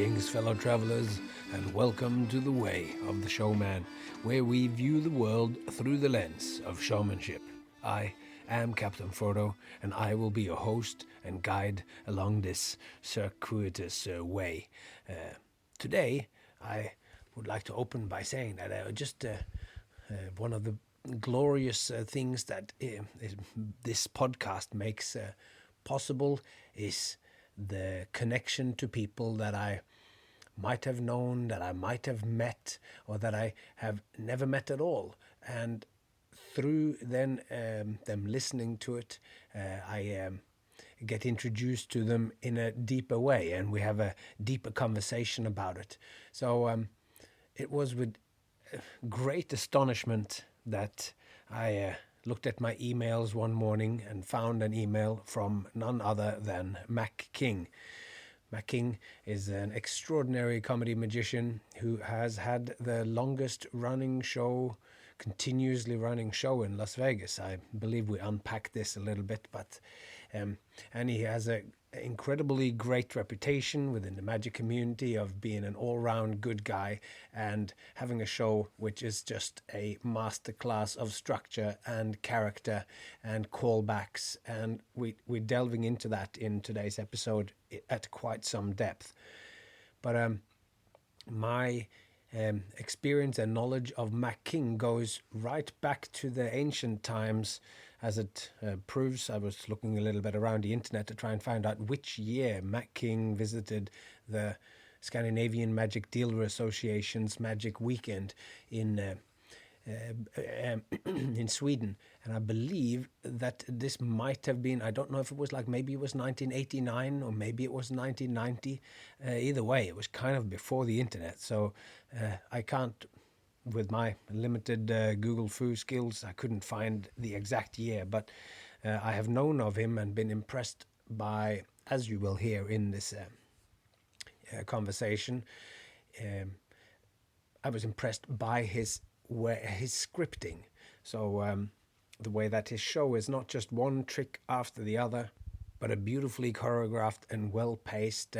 Greetings, fellow travelers, and welcome to The Way of the Showman, where we view the world through the lens of showmanship. I am Captain Frodo, and I will be your host and guide along this circuitous way. Today, I would like to open by saying that one of the glorious things that this podcast makes possible is the connection to people that I might have known, that I might have met, or that I have never met at all. And through then them listening to it, I get introduced to them in a deeper way, and we have a deeper conversation about it. So it was with great astonishment that I looked at my emails one morning and found an email from none other than Mac King. Mac King is an extraordinary comedy magician who has had the longest running show, continuously running show in Las Vegas. I believe we unpacked this a little bit, but and he has an incredibly great reputation within the magic community of being an all-round good guy and having a show which is just a masterclass of structure and character and callbacks, and we're delving into that in today's episode at quite some depth. But my experience and knowledge of Mac King goes right back to the ancient times. As it proves, I was looking a little bit around the internet to try and find out which year Mac King visited the Scandinavian Magic Dealer Association's Magic Weekend in Sweden. And I believe that this might have been, I don't know if it was maybe it was 1989 or maybe it was 1990. Either way, it was kind of before the internet. So I can't, with my limited Google Foo skills, I couldn't find the exact year, but I have known of him and been impressed by, as you will hear in this conversation, I was impressed by his scripting. So the way that his show is not just one trick after the other, but a beautifully choreographed and well-paced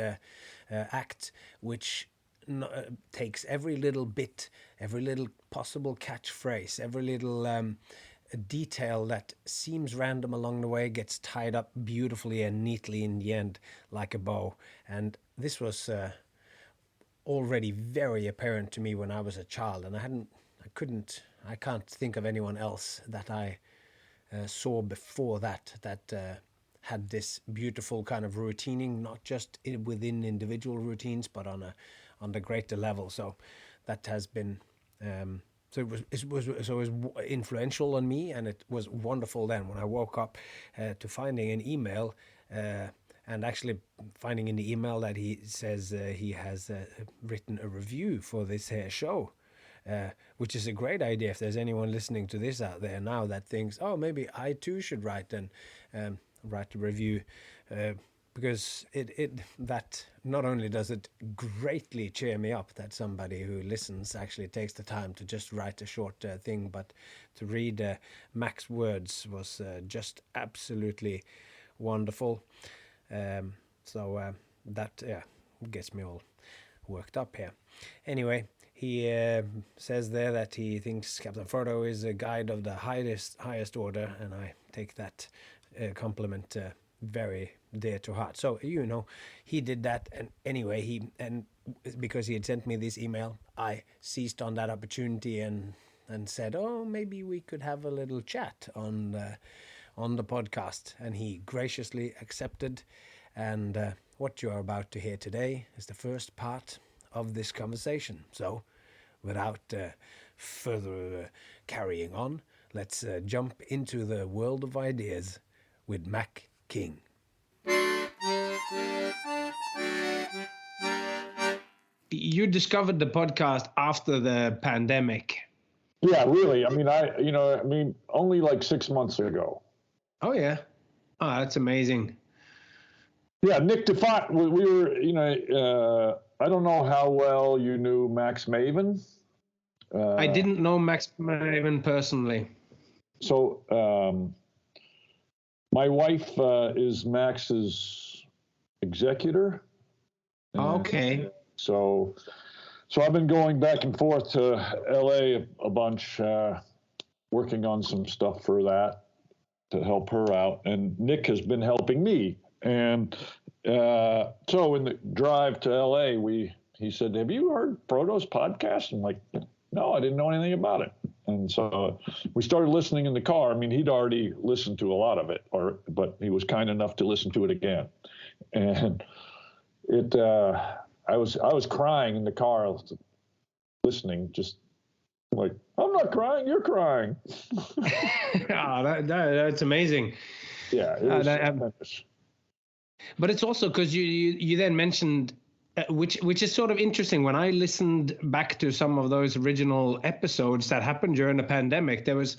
act, which takes every little bit, every little possible catchphrase, every little detail that seems random along the way gets tied up beautifully and neatly in the end like a bow. And this was already very apparent to me when I was a child, and I can't think of anyone else that I saw before that had this beautiful kind of routining, not just within individual routines, but on the greater level. So that has been it was influential on me, and it was wonderful then when I woke up to finding an email and actually finding in the email that he says he has written a review for this show. Which is a great idea if there's anyone listening to this out there now that thinks, oh, maybe I too should write a review, because that not only does it greatly cheer me up that somebody who listens actually takes the time to just write a short thing, but to read Mac's words was just absolutely wonderful. So that gets me all worked up here. Anyway, he says there that he thinks Captain Frodo is a guide of the highest order, and I take that compliment very dear to heart. So, he did that, and anyway, because he had sent me this email, I seized on that opportunity and said, oh, maybe we could have a little chat on the podcast, and he graciously accepted. And what you are about to hear today is the first part of this conversation. So, without further carrying on, let's jump into the world of ideas with Mac King. You discovered the podcast after the pandemic. Yeah, really. Only like 6 months ago. Oh, yeah. Oh, that's amazing. Yeah, Nick Difatte, we were, I don't know how well you knew Max Maven. I didn't know Max Maven personally. So my wife is Max's executor. Okay. So I've been going back and forth to LA a bunch, working on some stuff for that to help her out. And Nick has been helping me. And so in the drive to LA, he said, "Have you heard Frodo's podcast?" I'm like, "No, I didn't know anything about it." And so we started listening in the car. I mean, he'd already listened to a lot of it, but he was kind enough to listen to it again. And I was crying in the car listening, just like, "I'm not crying, you're crying." That's amazing. Yeah, it was tremendous. But it's also because you then mentioned, which is sort of interesting. When I listened back to some of those original episodes that happened during the pandemic, there was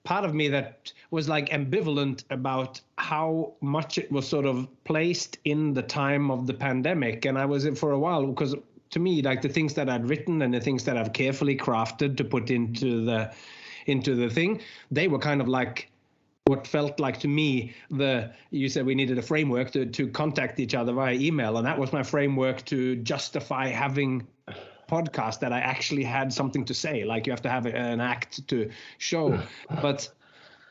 part of me that was like ambivalent about how much it was sort of placed in the time of the pandemic. And I was for a while, because to me, like the things that I'd written and the things that I've carefully crafted to put into the thing, they were kind of like what felt like to me, you said we needed a framework to contact each other via email. And that was my framework to justify having podcast, that I actually had something to say. Like you have to have an act to show.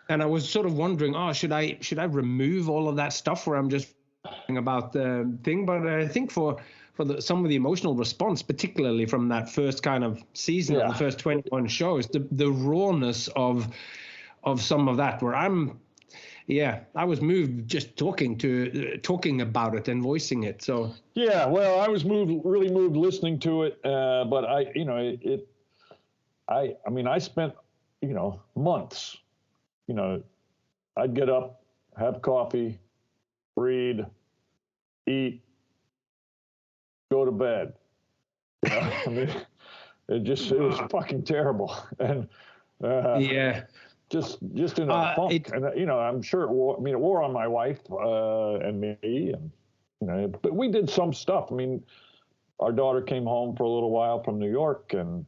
And I was sort of wondering, should I remove all of that stuff where I'm just about the thing? But I think for some of the emotional response, particularly from that first kind of season, of the first 21 shows, the rawness of some of that, where I was moved just talking about it and voicing it. So yeah, well, I was really moved listening to it, but I spent months. I'd get up, have coffee, read, eat, go to bed. I mean, it was fucking terrible, and just in a funk. And I'm sure it wore on my wife and me, and but we did some stuff. I mean, our daughter came home for a little while from New York and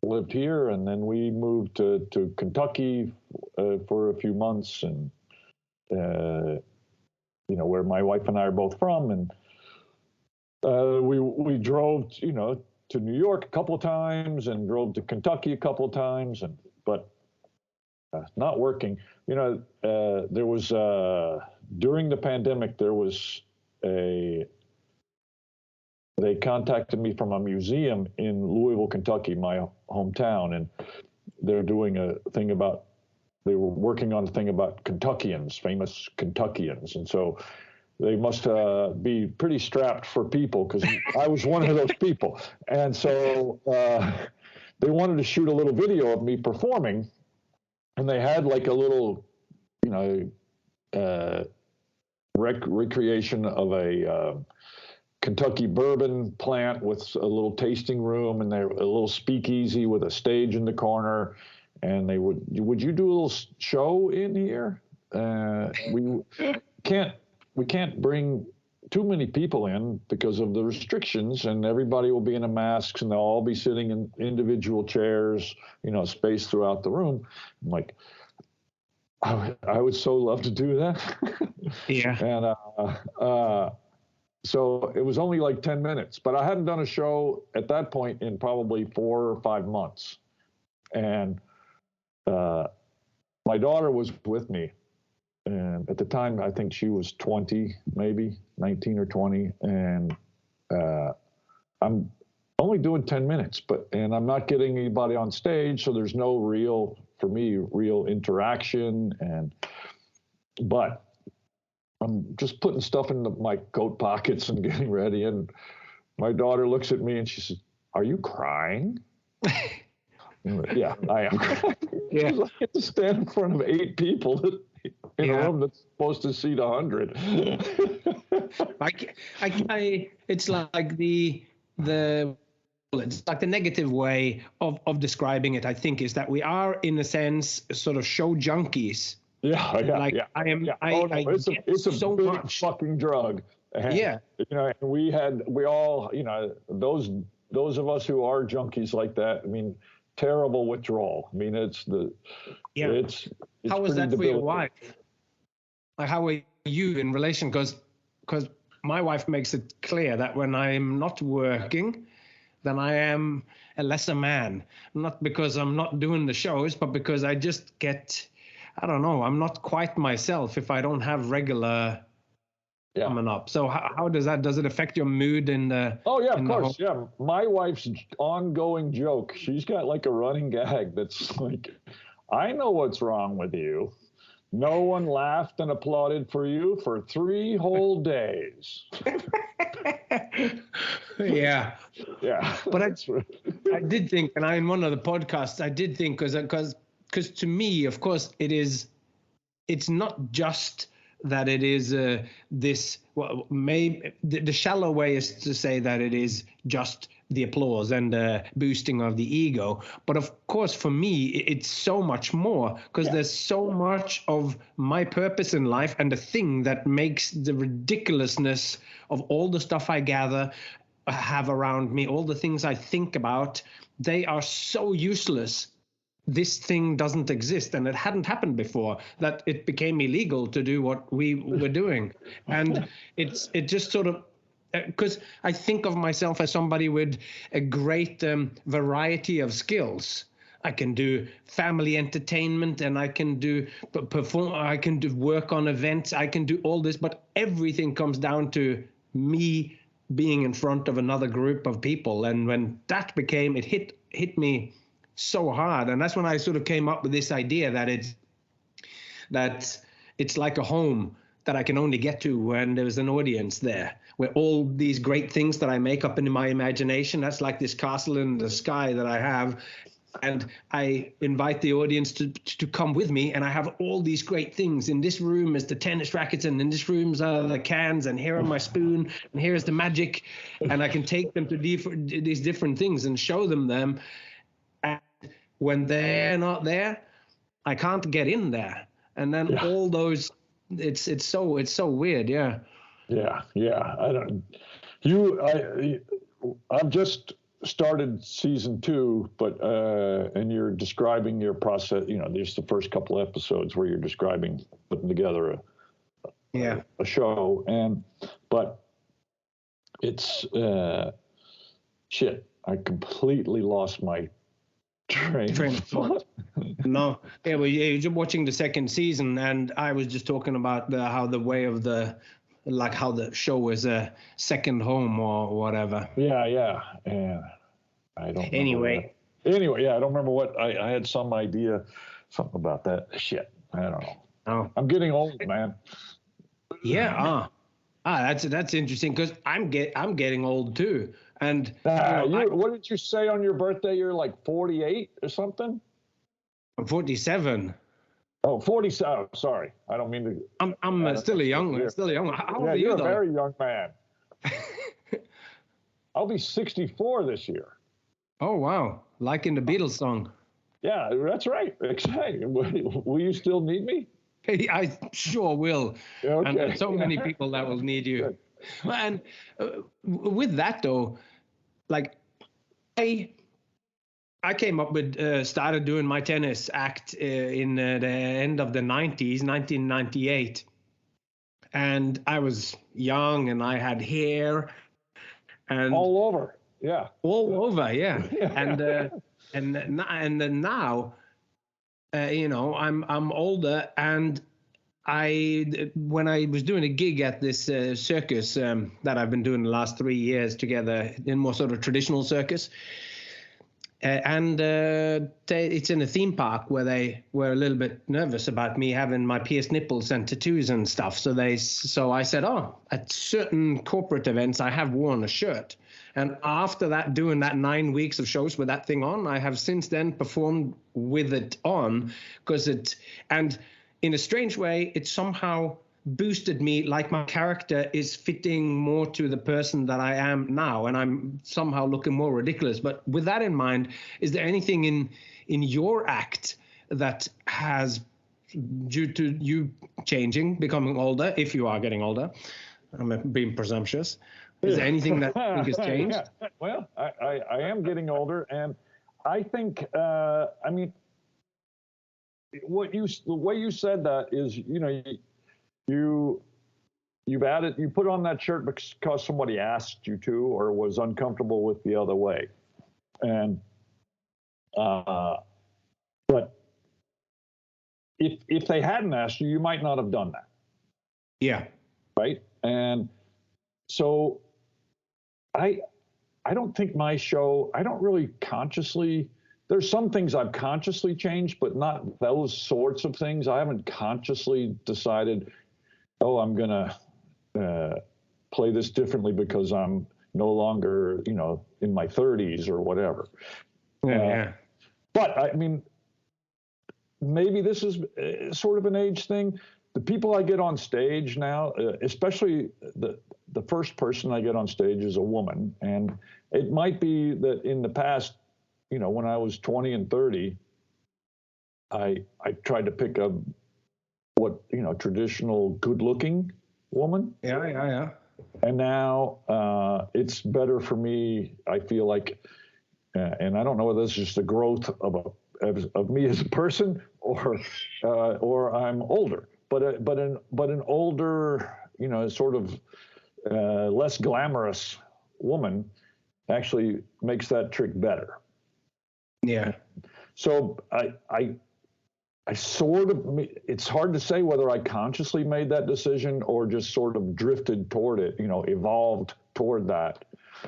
lived here, and then we moved to Kentucky for a few months, and where my wife and I are both from, and we drove to New York a couple of times and drove to Kentucky a couple of times, but not working. There was during the pandemic, there was they contacted me from a museum in Louisville, Kentucky, my hometown, and they were working on a thing about Kentuckians, famous Kentuckians. And so they must be pretty strapped for people, because I was one of those people. And so they wanted to shoot a little video of me performing, and they had like a little, recreation of a Kentucky bourbon plant with a little tasting room, and a little speakeasy with a stage in the corner. And they would you do a little show in here? We can't bring too many people in because of the restrictions, and everybody will be in a masks, and they'll all be sitting in individual chairs, spaced throughout the room. I'm like, I would so love to do that. Yeah. And so it was only like 10 minutes, but I hadn't done a show at that point in probably 4 or 5 months. And my daughter was with me. And at the time, I think she was 20, maybe 19 or 20. And I'm only doing 10 minutes, and I'm not getting anybody on stage. So there's no real interaction. But I'm just putting stuff in my coat pockets and getting ready. And my daughter looks at me and she says, "Are you crying?" Like, yeah, I am crying. Yeah. I get to stand in front of 8 people in a room that's supposed to seat 100. It's like it's like the negative way of describing it, I think, is that we are, in a sense, sort of show junkies. Yeah. I am. Yeah. It's a so big much fucking drug. And, we all, those of us who are junkies like that. I mean, terrible withdrawal. I mean, it's how was that for your wife? Like, how were you in relation? Because my wife makes it clear that when I'm not working, then I am a lesser man. Not because I'm not doing the shows, but because I just get, I don't know, I'm not quite myself if I don't have regular coming up. So how does it affect your mood in the? Oh yeah, of in the course. whole? Yeah, my wife's ongoing joke. She's got like a running gag that's like, I know what's wrong with you. No one laughed and applauded for you for 3 whole days. Yeah. Yeah. But I did think, and in one of the podcasts, I did think because to me, of course, it's not just that it is this. Well, maybe the shallow way is to say that it is just the applause and boosting of the ego. But of course, for me, it's so much more, because there's so much of my purpose in life and the thing that makes the ridiculousness of all the stuff I gather, have around me, all the things I think about, they are so useless. This thing doesn't exist, and it hadn't happened before that it became illegal to do what we were doing. And it just sort of, because I think of myself as somebody with a great variety of skills. I can do family entertainment, and I can do perform. I can do work on events. I can do all this, but everything comes down to me being in front of another group of people. And when that became, it hit me so hard, and that's when I sort of came up with this idea that it's like a home that I can only get to when there's an audience there, where all these great things that I make up in my imagination, that's like this castle in the sky that I have, and I invite the audience to come with me, and I have all these great things. In this room is the tennis rackets, and in this room are the cans, and here are my spoon, and here's the magic, and I can take them to these different things and show them. And when they're not there, I can't get in there. And then all those, it's so weird. Yeah. Yeah. I've just started season 2, but and you're describing your process. There's the first couple of episodes where you're describing putting together a show, but it's shit. I completely lost my train of thought. No, you're watching the second season, and I was just talking about how the way of how the show is a second home or whatever. Yeah. And I don't. Anyway, I don't remember what I had some idea, something about that. Shit, I don't know. Oh. I'm getting old, man. Yeah. That's interesting, because I'm getting old too. And what did you say on your birthday? You're like 48 or something? I'm 47. Oh, 47. Oh, sorry. I don't mean to. I'm still a young. How old are you, you're though? a very young man. I'll be 64 this year. Oh, wow. Like in the Beatles song. Yeah, that's right. Exactly. Will you still need me? I sure will. Okay. And so many people that will need you. Well, and with that, though, like I came up with, started doing my tennis act in the end of the 90s, 1998. And I was young, and I had hair. And all over. Yeah. All over, yeah. And then now, I'm older, and when I was doing a gig at this circus that I've been doing the last 3 years together, in more sort of traditional circus, it's in a theme park where they were a little bit nervous about me having my pierced nipples and tattoos and stuff. So I said, at certain corporate events, I have worn a shirt. And after that, doing that 9 weeks of shows with that thing on, I have since then performed with it on, and in a strange way, it somehow boosted me, like my character is fitting more to the person that I am now, and I'm somehow looking more ridiculous. But with that in mind, is there anything in your act that has, due to you changing, becoming older, if you are getting older, I'm being presumptuous, is there anything that you think has changed? Yeah. Well, I am getting older, and I think, the way you said that is, you put on that shirt because somebody asked you to or was uncomfortable with the other way. And, but if they hadn't asked you, you might not have done that. Yeah. Right. And so I don't think my show, I don't really consciously, there's some things I've consciously changed, but not those sorts of things. I haven't consciously decided, oh, I'm going to play this differently because I'm no longer, in my 30s or whatever. Yeah. But I mean, maybe this is sort of an age thing. The people I get on stage now, especially the first person I get on stage is a woman. And it might be that in the past, when I was 20 and 30, I tried to pick a traditional good looking woman. Yeah. And now it's better for me. I feel like, and I don't know whether this is just the growth of me as a person or I'm older, but an older, sort of less glamorous woman actually makes that trick better. Yeah. So I sort of, it's hard to say whether I consciously made that decision or just sort of drifted toward it, evolved toward that.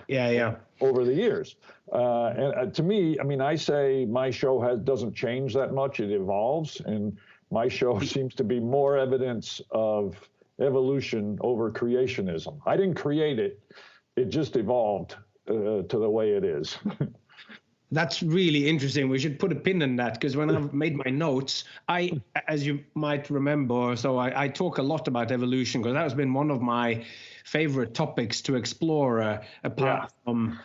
Yeah. Over the years. And to me, I mean, I say my show doesn't change that much. It evolves. And my show seems to be more evidence of evolution over creationism. I didn't create it. It just evolved to the way it is. That's really interesting. We should put a pin in that, because when I've made my notes, as you might remember, so I talk a lot about evolution because that has been one of my favorite topics to explore apart from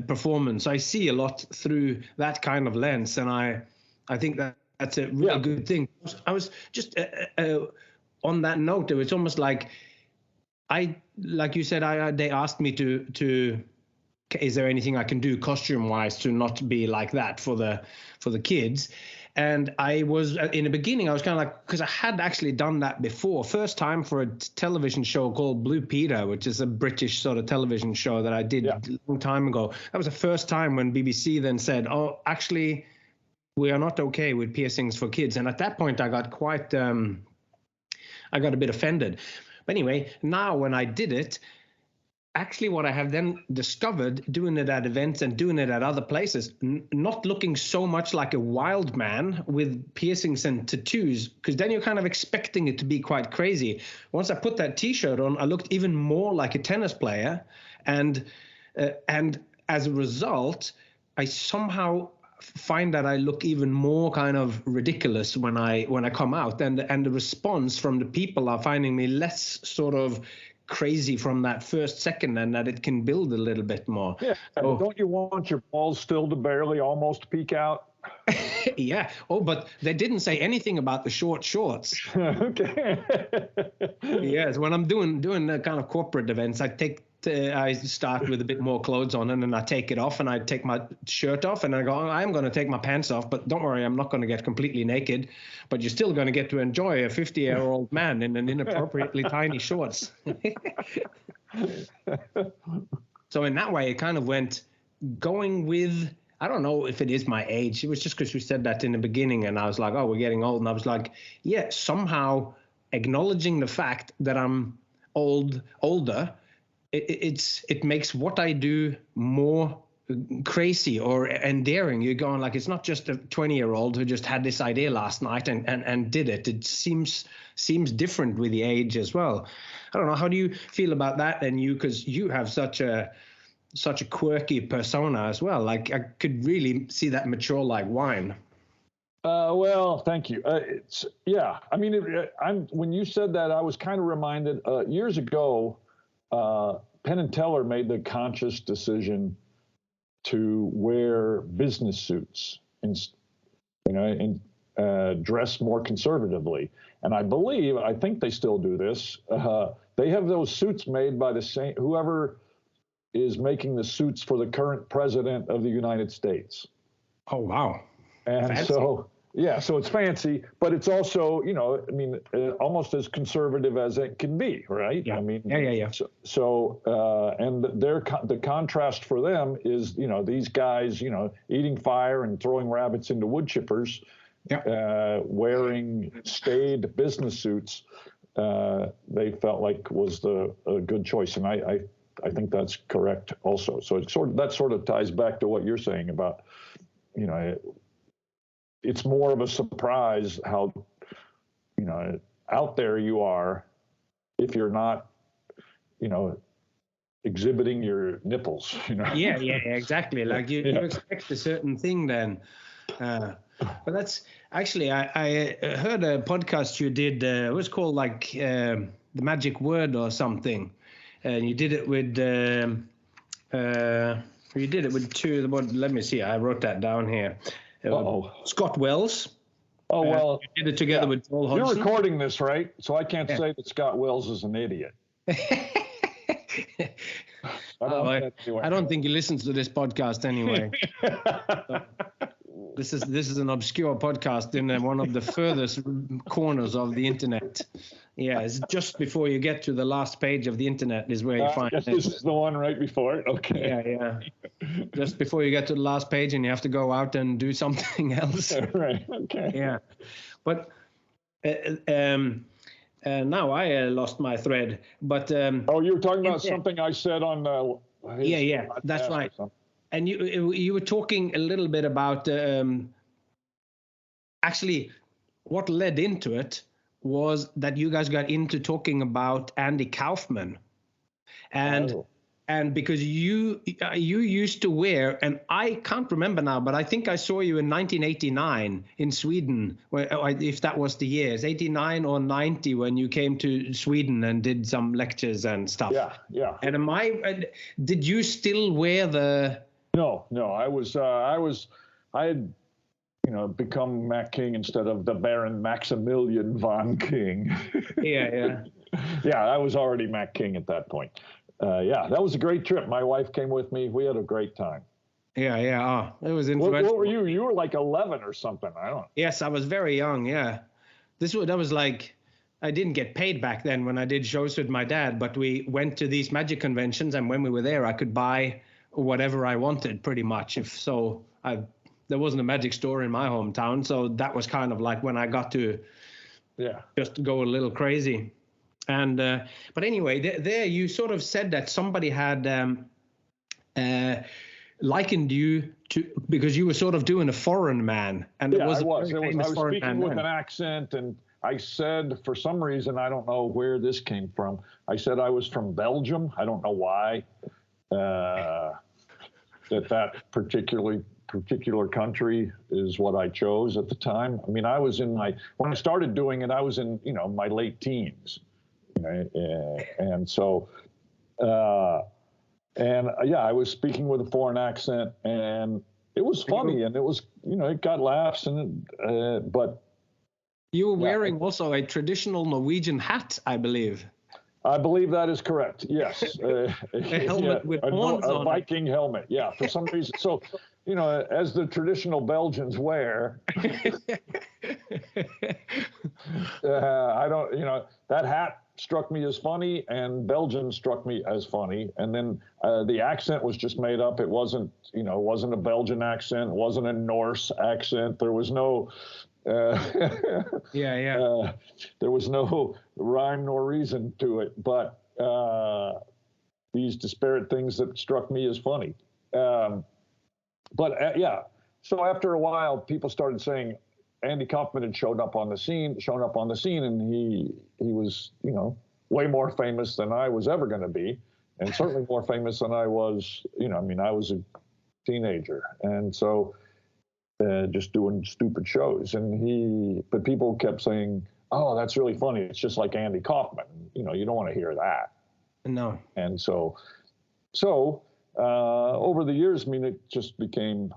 performance. I see a lot through that kind of lens, and I think that's a really good thing. I was just on that note, it's almost like like you said, they asked me to is there anything I can do costume wise to not be like that for the kids? And I was in the beginning, I was kind of like, because I had actually done that before, first time for a television show called Blue Peter, which is a British sort of television show that I did a long time ago. That was the first time when BBC then said, oh, actually, we are not okay with piercings for kids. And at that point, I got I got a bit offended. But anyway, now when I did it, actually what I have then discovered doing it at events and doing it at other places, not looking so much like a wild man with piercings and tattoos, because then you're kind of expecting it to be quite crazy. Once I put that T-shirt on, I looked even more like a tennis player. And as a result, I somehow find that I look even more kind of ridiculous when I come out, and the response from the people are finding me less sort of crazy from that first second, and that it can build a little bit more. Yeah. So, don't you want your balls still to barely almost peek out? Yeah. Oh, but they didn't say anything about the short shorts. Okay. Yes. When I'm doing the kind of corporate events, I start with a bit more clothes on, and then I take it off, and I take my shirt off, and I go, I'm going to take my pants off, but don't worry, I'm not going to get completely naked, but you're still going to get to enjoy a 50-year-old man in an inappropriately tiny shorts. So in that way, it kind of went going with, I don't know if it is my age. It was just because we said that in the beginning, and I was like, oh, we're getting old. And I was like, yeah, somehow acknowledging the fact that I'm older, it makes what I do more crazy or endearing. You're going like, it's not just a 20-year-old who just had this idea last night and did it. It seems different with the age as well. I don't know. How do you feel about that? And because you have such a quirky persona as well. Like, I could really see that mature like wine. Well, thank you. I mean, when you said that, I was kind of reminded years ago, Penn and Teller made the conscious decision to wear business suits and dress more conservatively. And I think they still do this. They have those suits made by whoever is making the suits for the current president of the United States. Oh, wow. And fancy. So Yeah, so it's fancy, but it's also, I mean, almost as conservative as it can be, right? Yeah. I mean, Yeah. And the contrast for them is, these guys, eating fire and throwing rabbits into wood chippers, wearing staid business suits, they felt like was a good choice, and I think that's correct also. So that sort of ties back to what you're saying about, it's more of a surprise how, out there you are if you're not, exhibiting your nipples, Yeah, exactly. Like you expect a certain thing then. But that's actually, I heard a podcast you did, it was called like The Magic Word or something. And you did it with, two, let me see, I wrote that down here. Scott Wells. Oh, well. You did it together with Paul Hodgson. You're recording this, right? So I can't say that Scott Wells is an idiot. I don't think he listens to this podcast anyway. This is an obscure podcast in one of the furthest corners of the internet. Yeah, it's just before you get to the last page of the internet is where you find it. This is the one right before it? Okay. Yeah. Just before you get to the last page and you have to go out and do something else. Right, okay. Yeah. But now I lost my thread. But you were talking about something I said on that's right. And you were talking a little bit about actually what led into it was that you guys got into talking about Andy Kaufmann, and because you used to wear, and I can't remember now, but I think I saw you in 1989 in Sweden, if that was the years, 89 or 90, when you came to Sweden and did some lectures and stuff. Yeah. And did you still wear the? No, I had, become Mac King instead of the Baron Maximilian von King. Yeah. Yeah, I was already Mac King at that point. That was a great trip. My wife came with me. We had a great time. Yeah. It was influential. What were you? You were like 11 or something. I don't know. Yes, I was very young. Yeah, that was like, I didn't get paid back then when I did shows with my dad, but we went to these magic conventions, and when we were there, I could buy whatever I wanted pretty much. There wasn't a magic store in my hometown, so that was kind of like when I got to just go a little crazy. And but anyway, there you sort of said that somebody had likened you to, because you were sort of doing a foreign man, and I was speaking with an accent, and I said, for some reason, I don't know where this came from, I said I was from Belgium. I don't know why. That particular country is what I chose at the time. I mean, I was when I started doing it, I was in, my late teens. And so, I was speaking with a foreign accent, and it was funny, and it was, it got laughs, but. You were wearing also a traditional Norwegian hat, I believe. I believe that is correct. Yes. A helmet with horns on it. A Viking helmet. Yeah. For some reason. So, as the traditional Belgians wear, that hat struck me as funny, and Belgian struck me as funny. And then the accent was just made up. It wasn't a Belgian accent. It wasn't a Norse accent. There was no, there was no rhyme nor reason to it, but these disparate things that struck me as funny. So after a while, people started saying Andy Kaufmann had shown up on the scene, and he was, way more famous than I was ever going to be, and certainly more famous than I was, I was a teenager, and so just doing stupid shows, but people kept saying, "Oh, that's really funny. It's just like Andy Kaufmann." You don't want to hear that. No. And so over the years, it just became,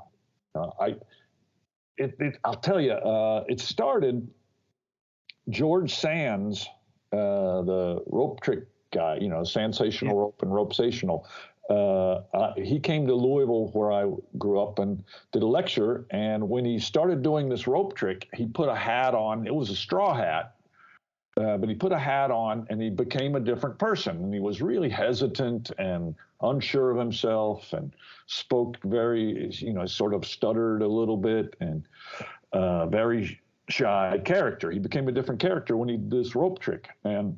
I'll tell you, it started, George Sands, the rope trick guy, sensational rope and ropesational, he came to Louisville, where I grew up, and did a lecture. And when he started doing this rope trick, he put a hat on. It was a straw hat, but he put a hat on, and he became a different person. And he was really hesitant and unsure of himself, and spoke very, sort of stuttered a little bit, and very shy character. He became a different character when he did this rope trick. And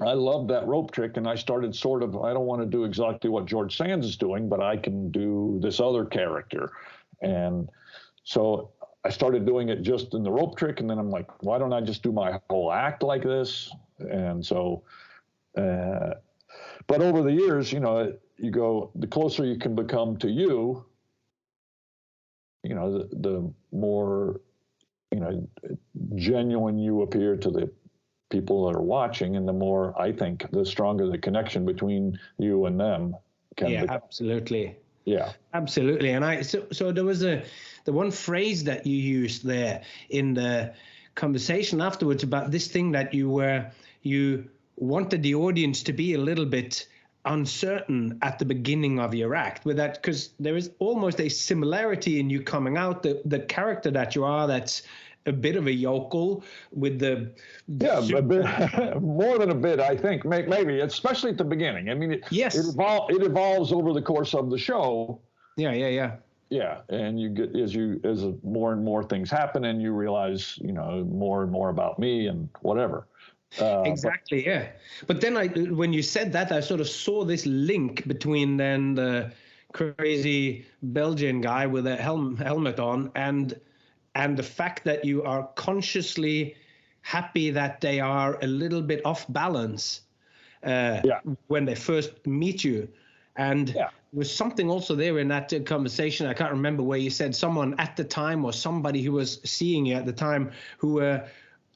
I loved that rope trick, and I started sort of, I don't want to do exactly what George Sands is doing, but I can do this other character. And so I started doing it just in the rope trick, and then I'm like, why don't I just do my whole act like this? And so, but over the years, you go, the closer you can become to you, the more, genuine you appear to the people that are watching, and the more, I think, the stronger the connection between you and them can become. Absolutely. Yeah, absolutely. And so there was the one phrase that you used there in the conversation afterwards about this thing that you wanted the audience to be a little bit uncertain at the beginning of your act with that, because there is almost a similarity in you coming out, the character that you are, that's a bit of a yokel with the a bit, more than a bit, I think, maybe, especially at the beginning. I mean, it evolves over the course of the show. Yeah, and you get, as more and more things happen, and you realize, more and more about me and whatever. Exactly, yeah. But then when you said that, I sort of saw this link between then the crazy Belgian guy with a helmet on and the fact that you are consciously happy that they are a little bit off balance when they first meet you. And there was something also there in that conversation, I can't remember, where you said someone at the time, or somebody who was seeing you at the time, who were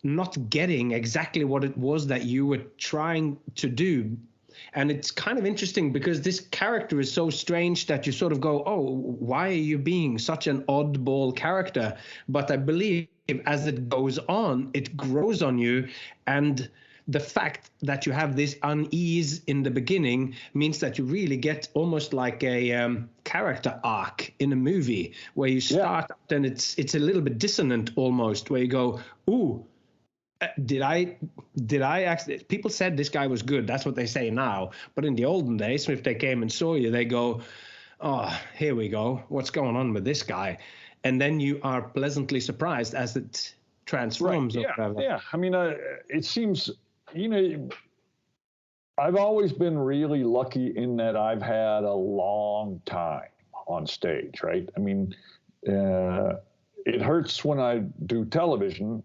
not getting exactly what it was that you were trying to do. And it's kind of interesting because this character is so strange that you sort of go, oh, why are you being such an oddball character? But I believe as it goes on, it grows on you. And the fact that you have this unease in the beginning means that you really get almost like a character arc in a movie, where you start and it's a little bit dissonant almost, where you go, ooh, did I actually, people said this guy was good. That's what they say now. But in the olden days, if they came and saw you, they go, oh, here we go. What's going on with this guy? And then you are pleasantly surprised as it transforms. Right. Yeah. I mean, it seems, I've always been really lucky in that I've had a long time on stage, right? I mean, it hurts when I do television,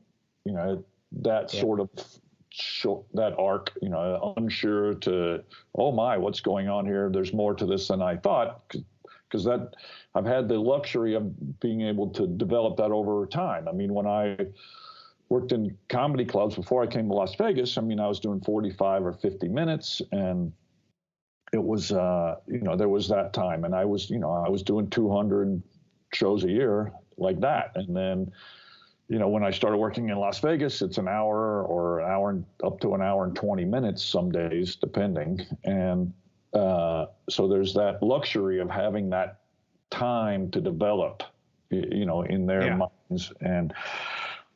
that sort of that arc, unsure to, oh my, what's going on here? There's more to this than I thought, because that I've had the luxury of being able to develop that over time. I mean, when I worked in comedy clubs before I came to Las Vegas, I mean, I was doing 45 or 50 minutes, and it was, there was that time, and I was doing 200 shows a year like that, and then. When I started working in Las Vegas, it's an hour up to an hour and 20 minutes some days, depending. And so there's that luxury of having that time to develop, in their minds. And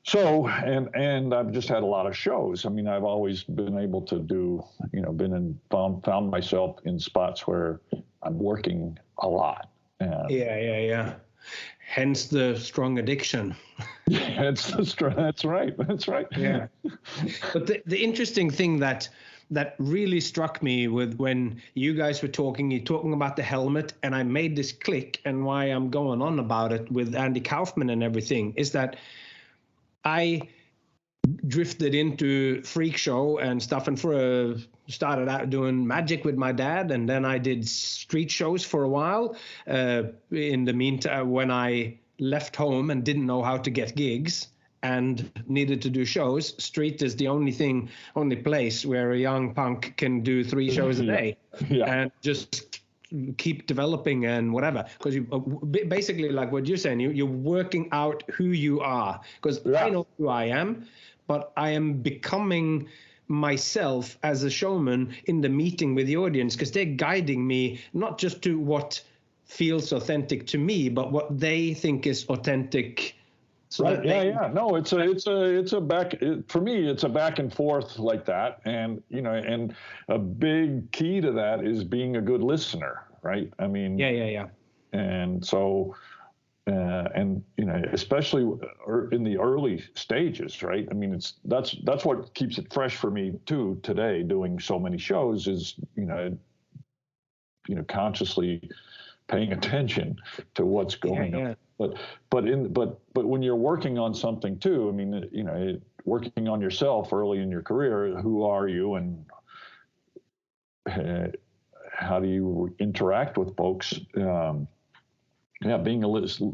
so, and I've just had a lot of shows. I mean, I've always been able to do, found myself in spots where I'm working a lot. And, hence the strong addiction. That's right. Yeah. But the interesting thing that really struck me with when you guys were you're talking about the helmet, and I made this click, and why I'm going on about it with Andy Kaufmann and everything, is that I drifted into freak show and stuff, and started out doing magic with my dad, and then I did street shows for a while. In the meantime, when I left home and didn't know how to get gigs and needed to do shows, street is the only place where a young punk can do 3 shows a day and just keep developing and whatever. Because you basically, like what you're saying, you're working out who you are. Because I know who I am, but I am becoming myself as a showman in the meeting with the audience, because they're guiding me not just to what feels authentic to me, but what they think is authentic. So right. Yeah. No, it's a back, for me, it's a back and forth like that. And, and a big key to that is being a good listener, right? I mean, yeah. And so, and especially in the early stages, right? I mean, that's what keeps it fresh for me too today, doing so many shows, is consciously paying attention to what's going on. But when you're working on something too, I mean, working on yourself early in your career, who are you, and how do you interact with folks? Being a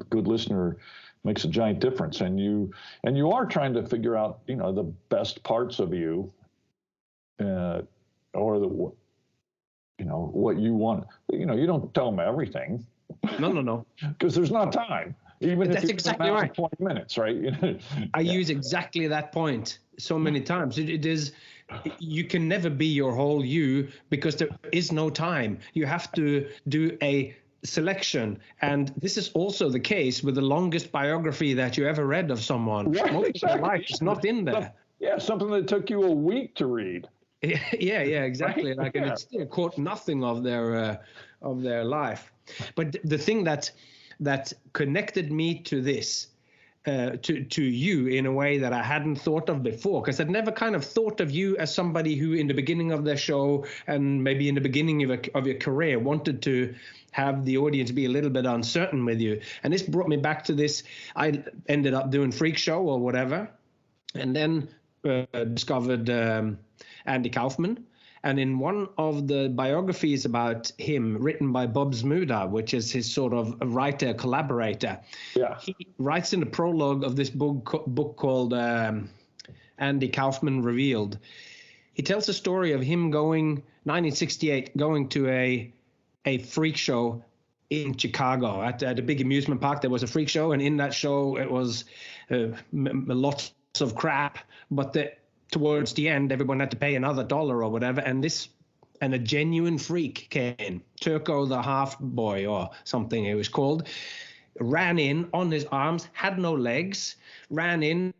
good listener makes a giant difference, and you are trying to figure out, the best parts of you, or what you want. You don't tell them everything. No. Because there's not time. Even That's if exactly right. 20 minutes, right? I use exactly that point so many times. It is, you can never be your whole you, because there is no time. You have to do a selection. And this is also the case with the longest biography that you ever read of someone. Right, Most of their life is not in there. Yeah, something that took you a week to read. Yeah, exactly. Right? And it still caught nothing of their life. But the thing that connected me to this, to you in a way that I hadn't thought of before, because I'd never kind of thought of you as somebody who, in the beginning of their show and maybe in the beginning of your career, wanted to have the audience be a little bit uncertain with you. And this brought me back to this. I ended up doing Freak Show or whatever, and then discovered Andy Kaufmann. And in one of the biographies about him, written by Bob Zmuda, which is his sort of writer collaborator, he writes in the prologue of this book called Andy Kaufmann Revealed. He tells a story of him 1968, going to a freak show in Chicago at a big amusement park. There was a freak show, and in that show it was lots of crap, but towards the end, everyone had to pay another $1 or whatever, and a genuine freak came in, Turco the Half Boy or something it was called, ran in on his arms, had no legs, ran in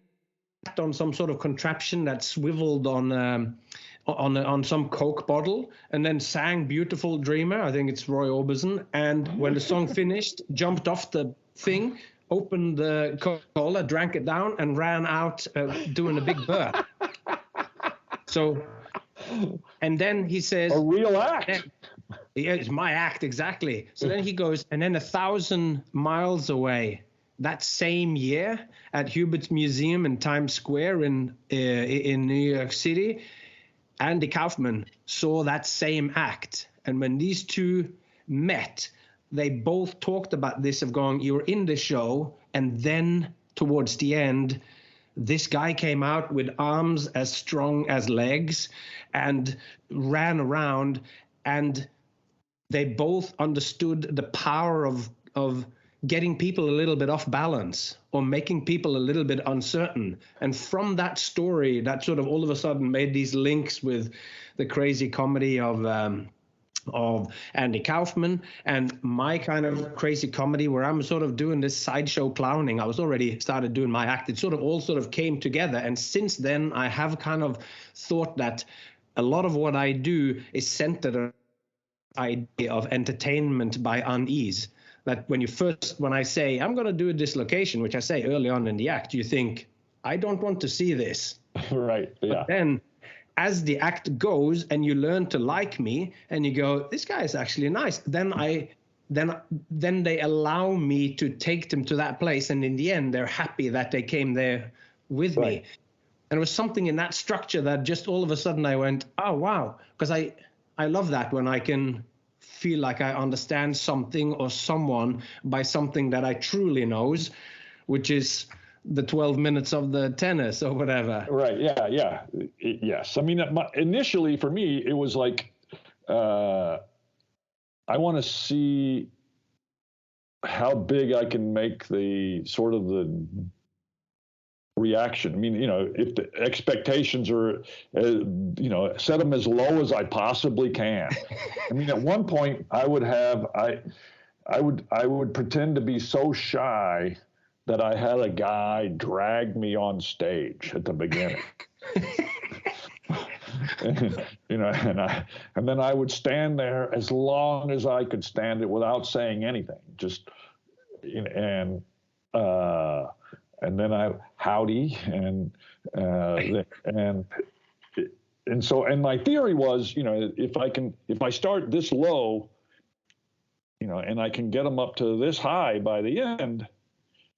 on some sort of contraption that swiveled on some Coke bottle, and then sang Beautiful Dreamer, I think it's Roy Orbison, and when the song finished, jumped off the thing, opened the Coca-Cola, drank it down, and ran out doing a big burp. So, and then he says, a real act. Yeah, it's my act, exactly. So then he goes, and then 1,000 miles away, that same year at Hubert's Museum in Times Square in New York City, Andy Kaufmann saw that same act. And when these two met, they both talked about this, of going, you were in the show, and then towards the end, this guy came out with arms as strong as legs and ran around, and they both understood the power of getting people a little bit off balance or making people a little bit uncertain. And from that story, that sort of all of a sudden made these links with the crazy comedy of Andy Kaufmann and my kind of crazy comedy, where I'm sort of doing this sideshow clowning. I was already started doing my act. It sort of all sort of came together. And since then, I have kind of thought that a lot of what I do is centered on the idea of entertainment by unease. That when I say, I'm going to do a dislocation, which I say early on in the act, you think, I don't want to see this. Right, yeah. But then as the act goes and you learn to like me and you go, this guy is actually nice, then they allow me to take them to that place. And in the end, they're happy that they came there with me. And it was something in that structure that just all of a sudden I went, oh, wow. Because I love that when I can feel like I understand something or someone by something that I truly knows, which is the 12 minutes of the tennis or whatever. Right. Yeah. Yes. I mean, initially for me, it was like, I want to see how big I can make the sort of the reaction. I mean, if the expectations are, set them as low as I possibly can. I mean, at one point I would pretend to be so shy that I had a guy drag me on stage at the beginning. And then I would stand there as long as I could stand it without saying anything. And then I howdy and my theory was, if I start this low, and I can get them up to this high by the end,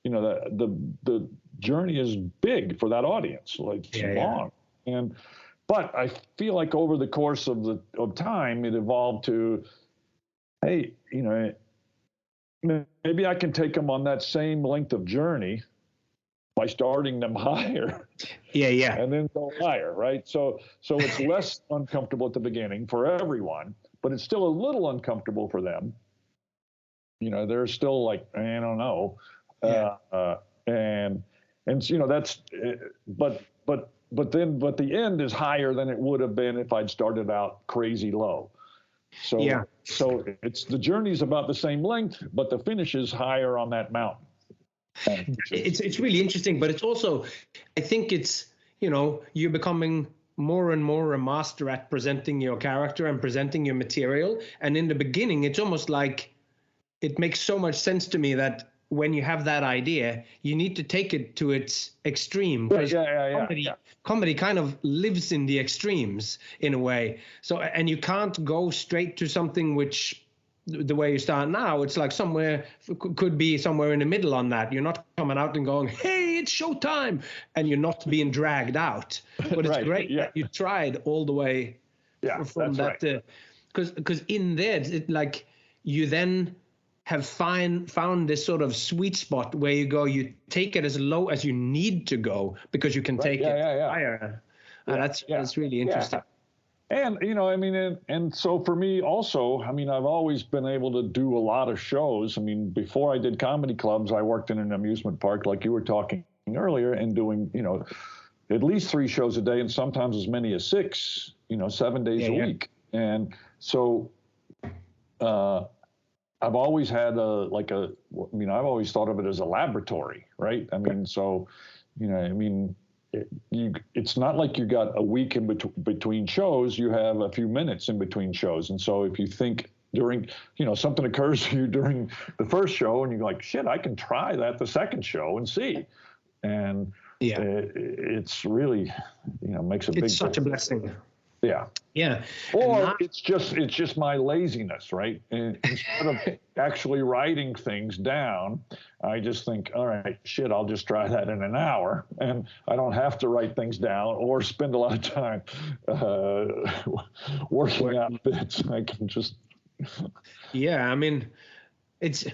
the journey is big for that audience, like long. But I feel like over the course of time, it evolved to, hey, maybe I can take them on that same length of journey by starting them higher. Yeah. And then go higher, right? So it's less uncomfortable at the beginning for everyone, but it's still a little uncomfortable for them. They're still like, I don't know. Yeah. And that's, but the end is higher than it would have been if I'd started out crazy low. So it's the journey's about the same length, but the finish is higher on that mountain. It's really interesting, but it's also, I think it's, you're becoming more and more a master at presenting your character and presenting your material. And in the beginning, it's almost like, it makes so much sense to me that when you have that idea, you need to take it to its extreme. Because comedy kind of lives in the extremes in a way. So, and you can't go straight to something which, the way you start now, it's like could be somewhere in the middle on that. You're not coming out and going, hey, it's showtime, and you're not being dragged out. But it's great that you tried all the way from that. Because in there, it like you then have found this sort of sweet spot where you take it as low as you need to go because you can take it higher. That's really interesting. Yeah. And, and so for me also, I've always been able to do a lot of shows. Before I did comedy clubs, I worked in an amusement park like you were talking earlier and doing, at least 3 shows a day and sometimes as many as 6, 7 days a week. And so I've always had I've always thought of it as a laboratory, right? It's not like you got a week in between shows. You have a few minutes in between shows. And so if you think during, something occurs to you during the first show and you're like, shit, I can try that the second show and see. And it's really, makes a big difference. It's such a blessing. Yeah. Yeah. Or it's just my laziness, right? And instead of actually writing things down, I just think, all right, shit, I'll just try that in an hour. And I don't have to write things down or spend a lot of time working out bits. I can just. Yeah. It's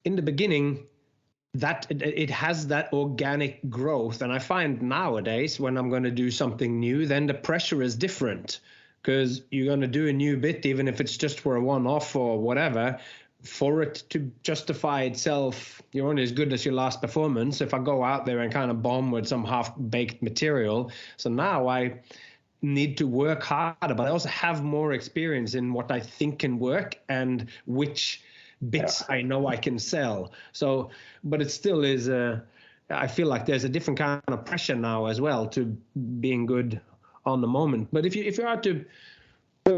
in the beginning that it has that organic growth. And I find nowadays when I'm going to do something new, then the pressure is different because you're going to do a new bit, even if it's just for a one-off or whatever, for it to justify itself. You're only as good as your last performance. If I go out there and kind of bomb with some half-baked material. So now I need to work harder, but I also have more experience in what I think can work and which bits I know I can sell. So, but it still is, I feel like there's a different kind of pressure now as well to being good on the moment. But if you are to,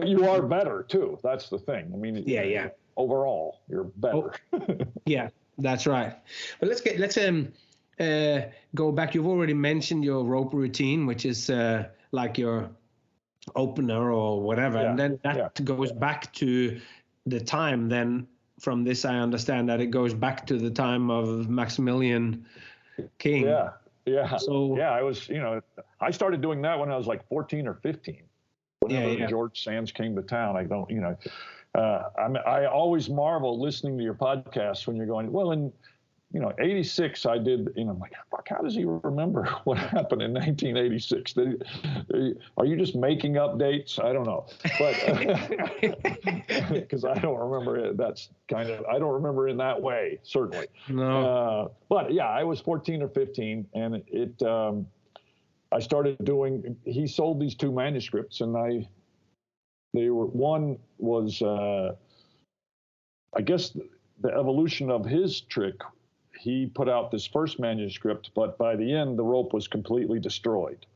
you are better too. That's the thing. Overall, you're better. Yeah, that's right. But let's go back. You've already mentioned your rope routine, which is like your opener or whatever, and then that goes back to the time then. From this, I understand that it goes back to the time of Maximilian King. Yeah. So I was, I started doing that when I was like 14 or 15. Whenever George Sands came to town, I always marvel listening to your podcast when you're going, well, in '86 I did, I'm like, fuck, how does he remember what happened in 1986? Are you just making up dates? I don't know. But because I don't remember it. I don't remember in that way, certainly. No. But yeah, I was 14 or 15 and I started he sold these 2 manuscripts and one was, I guess the evolution of his trick. He put out this first manuscript, but by the end, the rope was completely destroyed.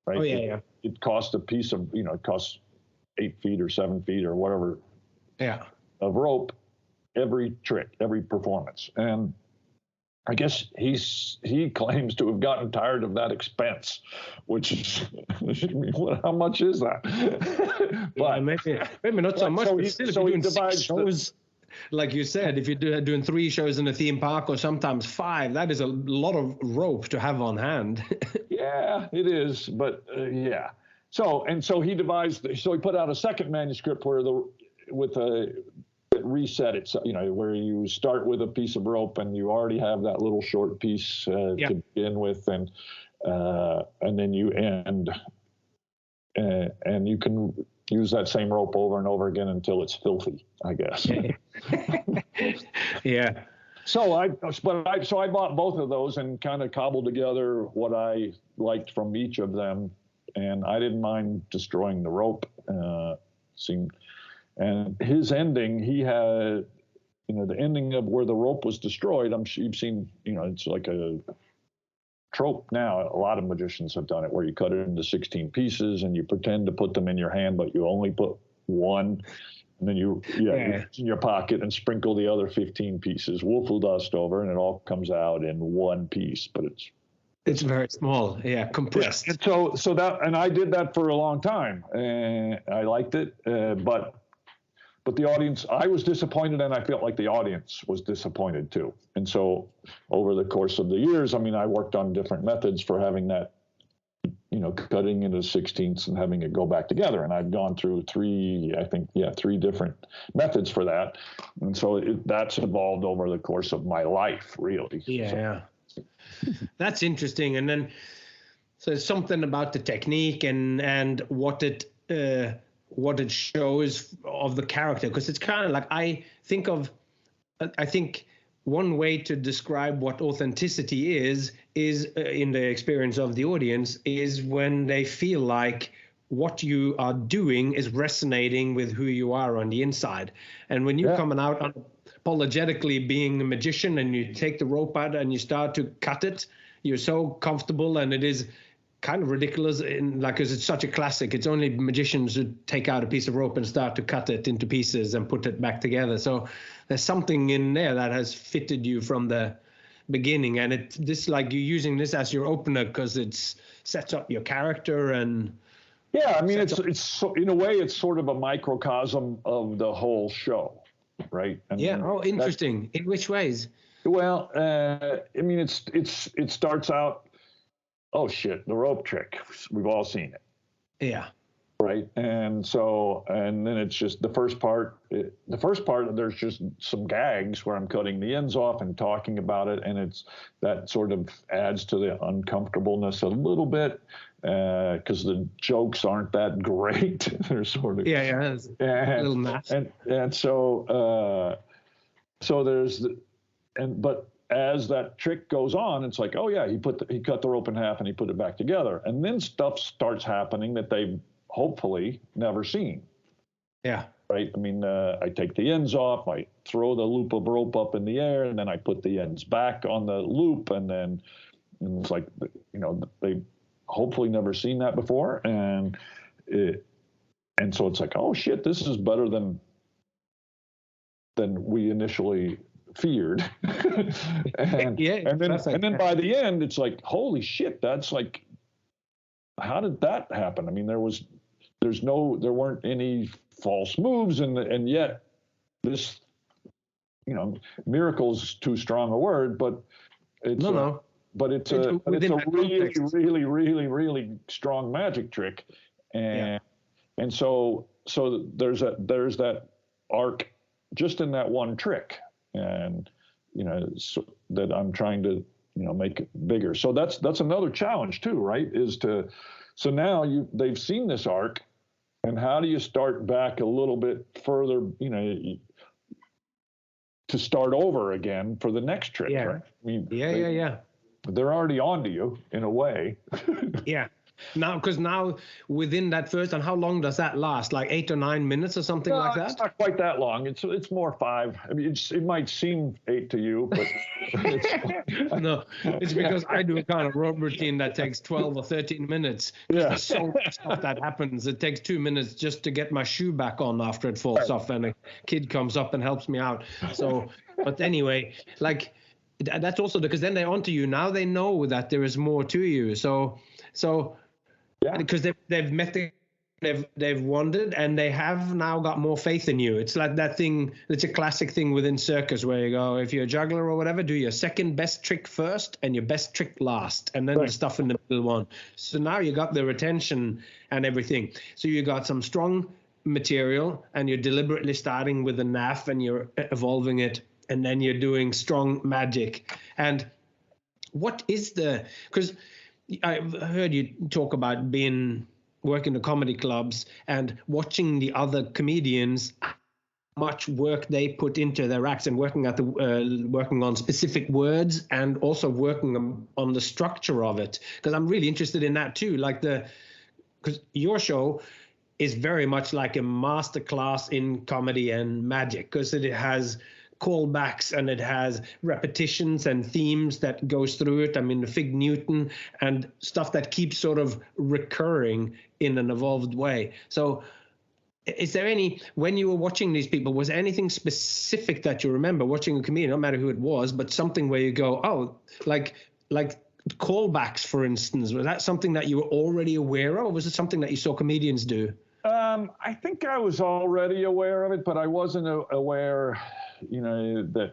Right? Oh, yeah. It cost a piece of, it cost 8 feet or 7 feet or whatever. Yeah. Of rope, every trick, every performance. And I guess he claims to have gotten tired of that expense, which is, how much is that? But maybe not so much. So but he, still, so if he you're doing 6 divides shows, like you said, if you're doing 3 shows in a theme park or sometimes 5, that is a lot of rope to have on hand. Yeah, it is. But yeah. So he he put out a second manuscript where reset it, where you start with a piece of rope and you already have that little short piece to begin with, and then you end, and you can use that same rope over and over again until it's filthy, I guess. Yeah. So I bought both of those and kind of cobbled together what I liked from each of them, and I didn't mind destroying the rope. And his ending, he had, the ending of where the rope was destroyed. I'm sure you've seen, it's like a trope now. A lot of magicians have done it, where you cut it into 16 pieces and you pretend to put them in your hand, but you only put one, and then you in your pocket and sprinkle the other 15 pieces, woofle dust over, and it all comes out in one piece. But it's very small, compressed. Yeah. And I did that for a long time, and I liked it, but the audience, I was disappointed, and I felt like the audience was disappointed too. And so over the course of the years, I worked on different methods for having that, cutting into 16ths and having it go back together. And I've gone through 3 different methods for that. And so that's evolved over the course of my life, really. Yeah. So. That's interesting. And then, so it's something about the technique and what it shows of the character, because it's kind of like I think one way to describe what authenticity is in the experience of the audience is when they feel like what you are doing is resonating with who you are on the inside. And when you're coming out unapologetically being a magician and you take the rope out and you start to cut it, you're so comfortable, and it is kind of ridiculous because it's such a classic. It's only magicians who take out a piece of rope and start to cut it into pieces and put it back together. So there's something in there that has fitted you from the beginning, and you're using this as your opener because it sets up your character. And it's so, in a way, it's sort of a microcosm of the whole show, right? And interesting. In which ways? Well, it starts out, oh shit, the rope trick. We've all seen it. Yeah. Right. And then it's just the first part, there's just some gags where I'm cutting the ends off and talking about it. And that sort of adds to the uncomfortableness a little bit, because the jokes aren't that great. They're sort of, a little math. And so there's but as that trick goes on, it's like, oh yeah, he cut the rope in half and he put it back together. And then stuff starts happening that they've hopefully never seen. Yeah. Right. I take the ends off, I throw the loop of rope up in the air, and then I put the ends back on the loop. And it's like, they've hopefully never seen that before. And so it's like, oh shit, this is better than we initially feared. and then by the end, it's like, holy shit, that's like, how did that happen? There weren't any false moves, and yet this, miracle's too strong a word, but it's but it's a really, really, really, really strong magic trick. And so there's that arc just in that one trick. And that I'm trying to, make bigger. So that's another challenge too, right? So now they've seen this arc, and how do you start back a little bit further, to start over again for the next trick? Yeah. Right? I mean, Yeah. They're already onto you in a way. Yeah. Because now within that first, and how long does that last? Like 8 or 9 minutes or something like that? It's not quite that long. It's more 5. I mean, it might seem 8 to you, but no, it's because I do a kind of road routine that takes 12 or 13 minutes. Yeah. There's so much stuff that happens. It takes 2 minutes just to get my shoe back on after it falls off, and a kid comes up and helps me out. So, but anyway, like that's also because then they're onto you. Now they know that there is more to you. So. Yeah. Because they've met they've wandered, and they have now got more faith in you. It's like that thing. It's a classic thing within circus where you go, if you're a juggler or whatever, do your second best trick first and your best trick last, and then the stuff in the middle one. So now you got their attention and everything. So you got some strong material, and you're deliberately starting with the NAF and you're evolving it, and then you're doing strong magic. And what is because I've heard you talk about working the comedy clubs and watching the other comedians, how much work they put into their acts, and working on specific words, and also working on the structure of it. Because I'm really interested in that too. Because your show is very much like a masterclass in comedy and magic, because it has callbacks and it has repetitions and themes that goes through it. I mean, the Fig Newton and stuff that keeps sort of recurring in an evolved way. So is there when you were watching these people, was there anything specific that you remember watching a comedian, no matter who it was, but something where you go, oh, like callbacks, for instance, was that something that you were already aware of, or was it something that you saw comedians do? I think I was already aware of it, but I wasn't aware, that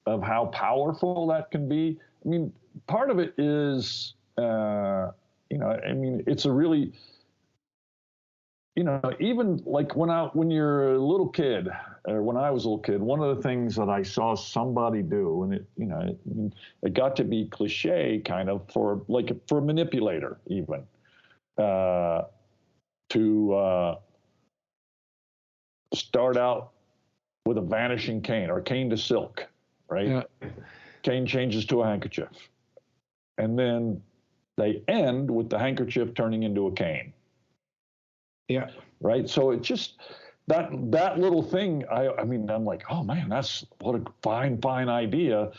of how powerful that can be. I mean, part of it is, it's a really, even like when you're a little kid, or when I was a little kid, one of the things that I saw somebody do, and it got to be cliche kind of for a manipulator even, to start out with a vanishing cane, or cane to silk, right? Yeah. Cane changes to a handkerchief. And then they end with the handkerchief turning into a cane. Yeah. Right? So it just, that little thing, I'm like, oh man, what a fine idea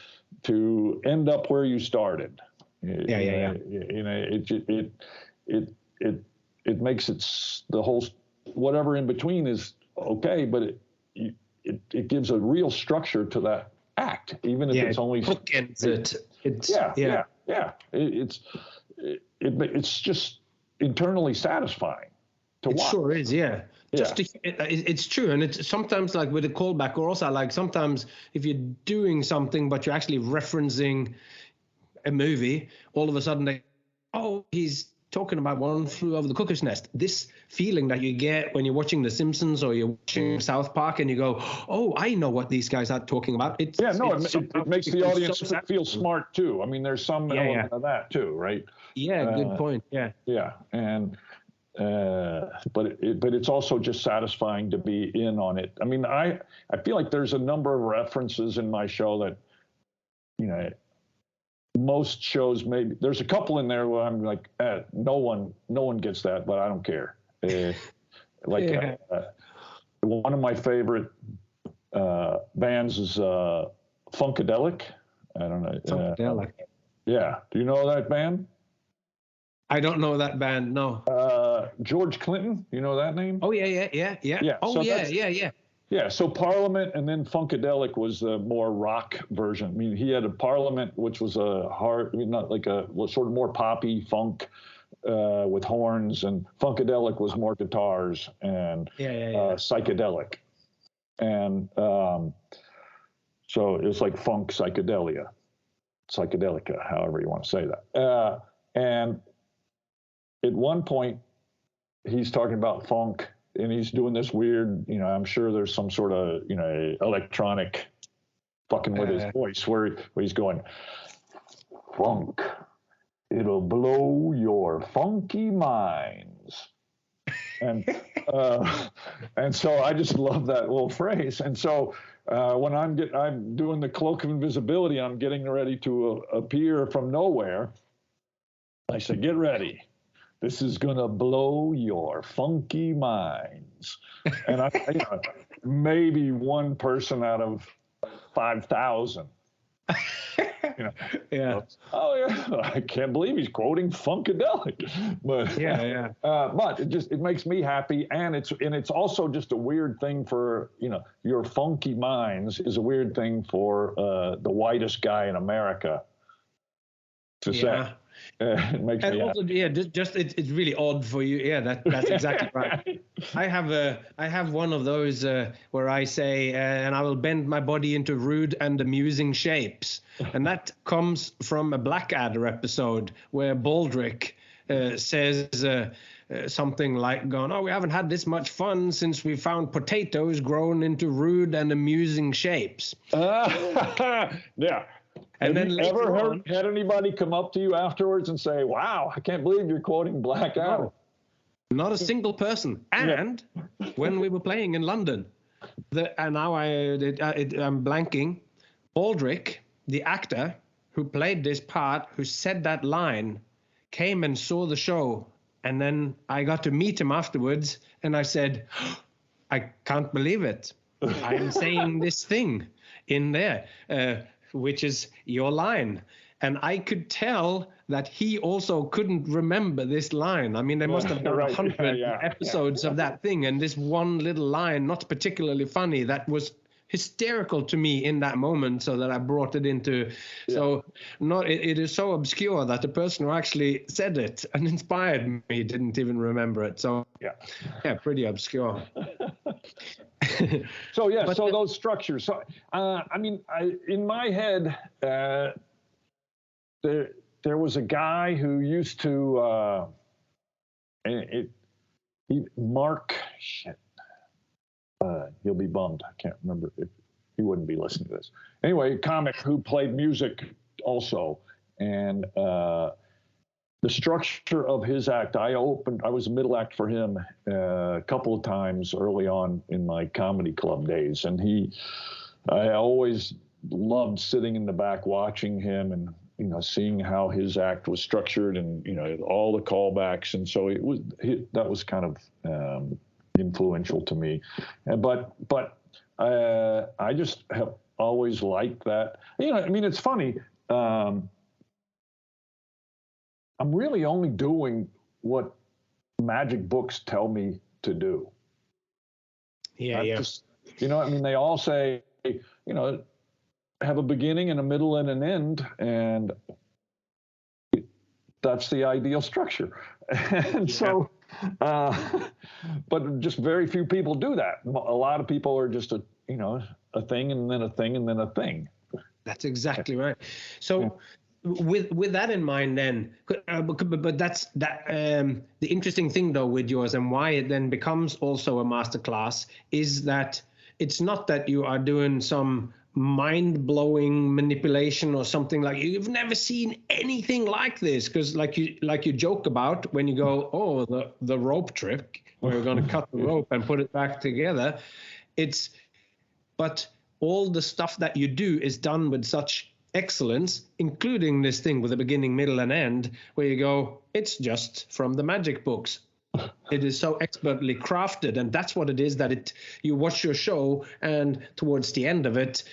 to end up where you started. Yeah. It makes it, the whole, whatever in between is okay, but it gives a real structure to that act, even if it's only bookends it. It's just internally satisfying to watch. It sure is, yeah. It's true, and it's sometimes like with a callback, or also like sometimes if you're doing something but you're actually referencing a movie, all of a sudden he's talking about One Flew Over the Cuckoo's Nest. This feeling that you get when you're watching The Simpsons or you're watching South Park, and you go, oh, I know what these guys are talking about. It makes the audience feel smart too. I mean, there's some element of that too, right? Yeah, good point. Yeah. Yeah, and but it's also just satisfying to be in on it. I mean, I feel like there's a number of references in my show that, most shows, maybe there's a couple in there where I'm like, no one gets that, but I don't care. One of my favorite bands is Funkadelic. I don't know. Funkadelic. Yeah. Do you know that band? I don't know that band. No. George Clinton. You know that name? Oh yeah. Oh so yeah. Yeah, so Parliament, and then Funkadelic was the more rock version. I mean, he had a Parliament, which was not like a sort of more poppy funk with horns, and Funkadelic was more guitars and psychedelic. And so it was like funk psychedelia, psychedelica, however you want to say that. And at one point, he's talking about funk, and he's doing this weird, I'm sure there's some sort of, electronic fucking with his voice, where he's going, funk, it'll blow your funky minds. And so I just love that little phrase. And so when I'm doing the cloak of invisibility, I'm getting ready to appear from nowhere. I say, get ready. This is gonna blow your funky minds. And maybe one person out of 5,000. Yeah. Oh yeah, I can't believe he's quoting Funkadelic. But but it makes me happy, and it's also just a weird thing for your funky minds is a weird thing for the whitest guy in America to say. It makes me also, happy. It's really odd for you. Yeah, that's exactly right. I have one of those where I say, and I will bend my body into rude and amusing shapes, and that comes from a Blackadder episode where Baldric says something like, "Going, oh, we haven't had this much fun since we found potatoes grown into rude and amusing shapes." Yeah. And have then you ever had anybody come up to you afterwards and say, "Wow, I can't believe you're quoting Blackadder"? No, not a single person. And when we were playing in London, and now I'm blanking, Baldric, the actor who played this part, who said that line, came and saw the show. And then I got to meet him afterwards, and I said, I can't believe it. I'm saying this thing in there. Which is your line. And I could tell that he also couldn't remember this line. I mean, they must have done 100 episodes of that thing, and this one little line, not particularly funny, that was hysterical to me in that moment, so that I brought it into. So it is so obscure that the person who actually said it and inspired me didn't even remember it. So pretty obscure. So those structures. So in my head, there was a guy who used to Mark. He'll be bummed. I can't remember if he wouldn't be listening to this. Anyway, a comic who played music also, and the structure of his act, I was a middle act for him a couple of times early on in my comedy club days. And I always loved sitting in the back watching him and, seeing how his act was structured and, all the callbacks. And so that was kind of influential to me. But I just have always liked that. It's funny. I'm really only doing what magic books tell me to do. Just, they all say, have a beginning and a middle and an end, and that's the ideal structure. And so, but just very few people do that. A lot of people are just a thing and then a thing and then a thing. That's exactly right. So with that in mind, then, but that's the interesting thing though with yours, and why it then becomes also a masterclass, is that it's not that you are doing some mind-blowing manipulation or something like you've never seen anything like this, because like you joke about when you go, the rope trick where you're going to cut the rope and put it back together. But all the stuff that you do is done with such excellence, including this thing with a beginning, middle, and end, where you go, it's just from the magic books. It is so expertly crafted, and that's what it is, that you watch your show, and towards the end of it,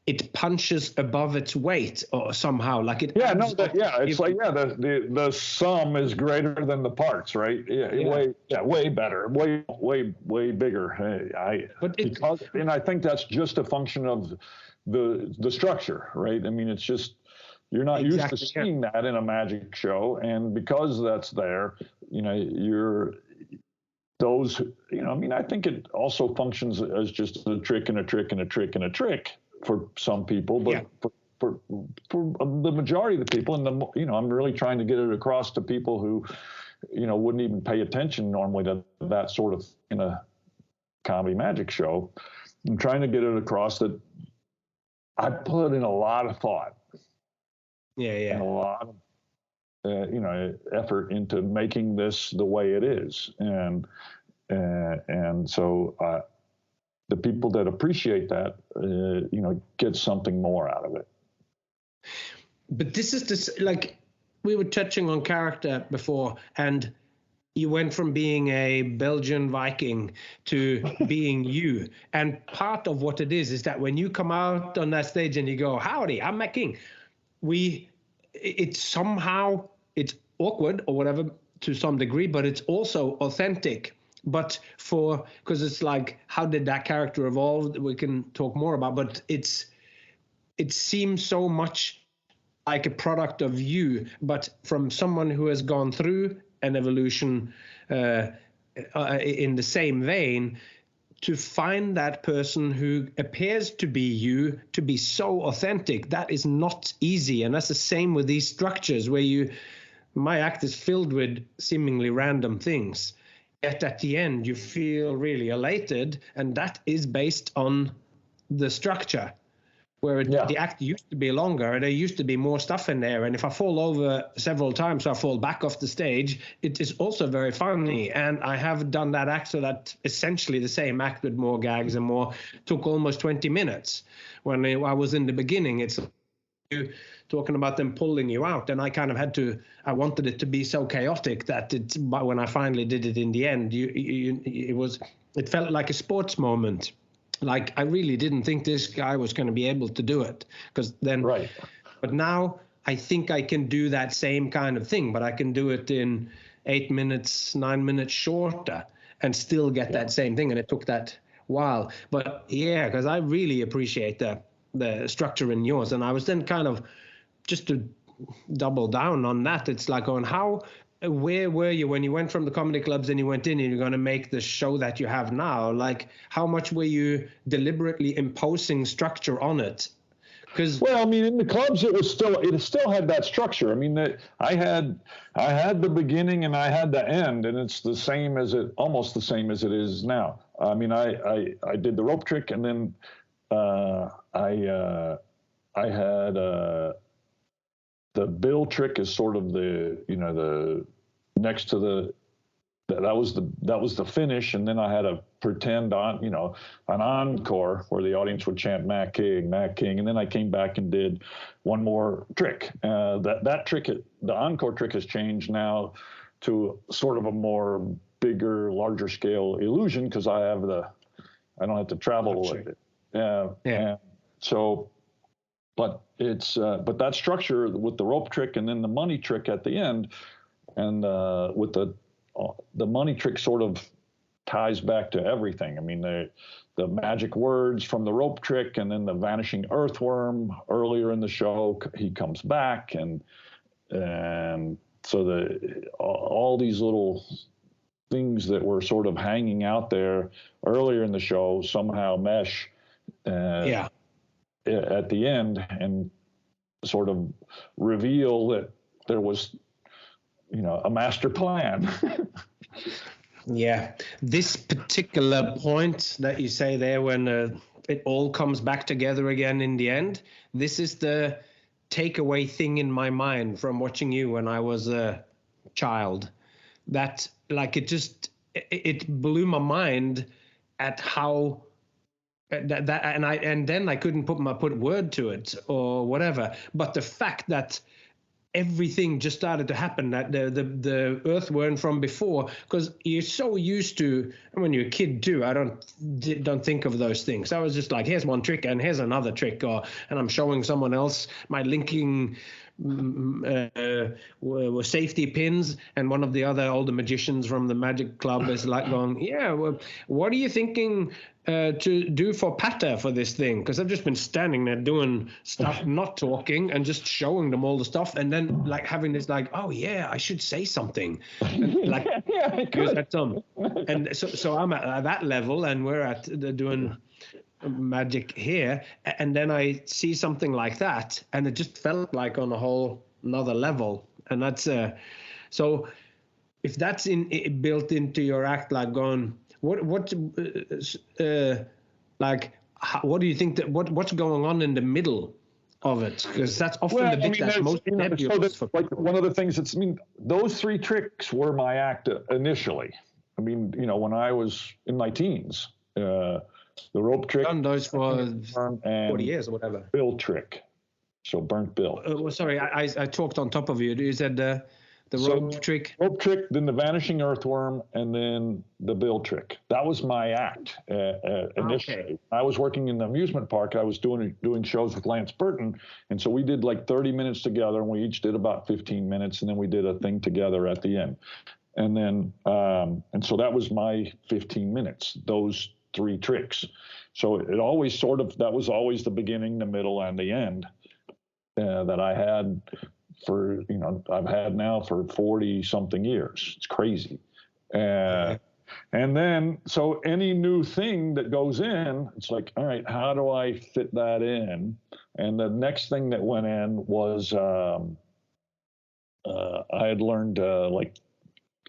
it punches above its weight or somehow, like it. It's like the sum is greater than the parts, right? Way better, way bigger. And I think that's just a function of the structure, right? I mean, it's just you're not used to seeing that in a magic show, and because that's there, I think it also functions as just a trick and a trick and a trick and a trick for some people, but for the majority of the people, and I'm really trying to get it across to people who, wouldn't even pay attention normally to that sort of in a comedy magic show. I'm trying to get it across that I put in a lot of thought. Yeah. And a lot of effort into making this the way it is, and so the people that appreciate that get something more out of it. But this is this, like, we were touching on character before, and you went from being a Belgian Viking to being you. And part of what it is that when you come out on that stage and you go, howdy, I'm a king, it's somehow, it's awkward or whatever to some degree, but it's also authentic. But because it's like, how did that character evolve? We can talk more about, but it seems so much like a product of you, but from someone who has gone through an evolution in the same vein, to find that person who appears to be you, to be so authentic, that is not easy. And that's the same with these structures where my act is filled with seemingly random things. Yet at the end, you feel really elated, and that is based on the structure. Where the act used to be longer, and there used to be more stuff in there. And if I fall over several times, so I fall back off the stage, it is also very funny. And I have done that act, so that essentially the same act with more gags and more, took almost 20 minutes. When I was in the beginning, it's you talking about them pulling you out, and I kind of I wanted it to be so chaotic that but when I finally did it in the end, it felt like a sports moment. Like, I really didn't think this guy was going to be able to do it, because then, right. But now I think I can do that same kind of thing, but I can do it in 8 minutes, 9 minutes shorter, and still get that same thing. And it took that while, but yeah, because I really appreciate the structure in yours. And I was then kind of, just to double down on that, it's like, where were you when you went from the comedy clubs and you went in and you're going to make the show that you have now? Like, how much were you deliberately imposing structure on it? Well, I mean, in the clubs, it still had that structure. I mean, I had the beginning and I had the end, and it's almost the same as it is now. I mean, I did the rope trick, and then I had the bill trick is sort of the next to that was the finish, and then I had a pretend an encore where the audience would chant "Mac King, Mac King," and then I came back and did one more trick. That trick, the encore trick, has changed now to sort of a more bigger, larger scale illusion, because I don't have to travel with it. Yeah. And so, but but that structure with the rope trick and then the money trick at the end, and with the money trick sort of ties back to everything. I mean, the magic words from the rope trick, and then the vanishing earthworm earlier in the show, he comes back, and so all these little things that were sort of hanging out there earlier in the show somehow mesh at the end, and sort of reveal that there was a master plan. Yeah, this particular point that you say there, when it all comes back together again in the end, this is the takeaway thing in my mind from watching you when I was a child. That, like, it blew my mind at how and then I couldn't put word to it or whatever. But the fact that everything just started to happen, that the earthworm from before, because you're so used to, and when you're a kid too, I don't think of those things. I was just like, here's one trick and here's another trick, and I'm showing someone else my linking safety pins, and one of the other older magicians from the magic club is like going, yeah, well, what are you thinking to do for patter for this thing? Because I've just been standing there doing stuff, not talking, and just showing them all the stuff, and then like having this like, oh yeah, I should say something, and, like at some, and so I'm at that level, and we're at doing magic here, and then I see something like that, and it just felt like on a whole another level. And that's so if that's built into your act, like going, what like, what do you think that what's going on in the middle of it? Because that's often the bit that's most nebulous for like one of the things that's, I mean, those three tricks were my act initially. I mean, when I was in my teens, the rope trick, done those for 40 years or whatever. Bill trick, so burnt bill. Sorry, I talked on top of you. You said the rope trick? Rope trick, then the vanishing earthworm, and then the bill trick. That was my act initially. Okay. I was working in the amusement park. I was doing shows with Lance Burton, and so we did like 30 minutes together, and we each did about 15 minutes, and then we did a thing together at the end. And then, and so that was my 15 minutes, those three tricks. So it always that was always the beginning, the middle, and the end that I had for, I've had now for 40 something years. It's crazy. And then, so any new thing that goes in, it's like, all right, how do I fit that in? And the next thing that went in was, I had learned like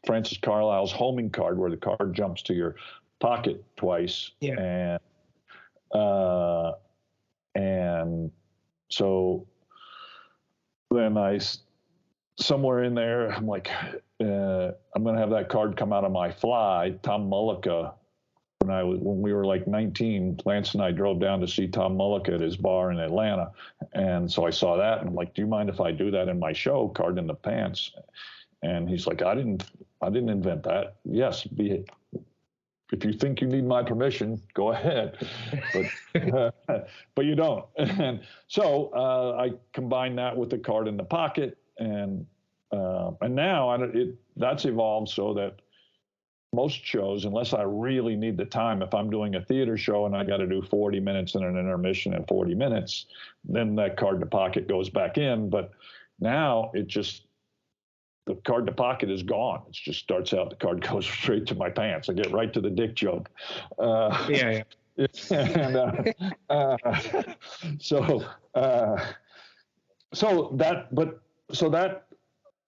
Francis Carlisle's homing card, where the card jumps to your pocket twice. Yeah. And so then somewhere in there, I'm like, I'm going to have that card come out of my fly. Tom Mullica, when we were like 19, Lance and I drove down to see Tom Mullica at his bar in Atlanta. And so I saw that, and I'm like, do you mind if I do that in my show, Card in the Pants? And he's like, I didn't invent that. Yes, if you think you need my permission, go ahead, but you don't. And so I combined that with the card in the pocket, and now that's evolved so that most shows, unless I really need the time, if I'm doing a theater show and I got to do 40 minutes and an intermission at 40 minutes, then that card in the pocket goes back in. But now the card to pocket is gone. It just starts out, the card goes straight to my pants. I get right to the dick joke. Yeah. And so that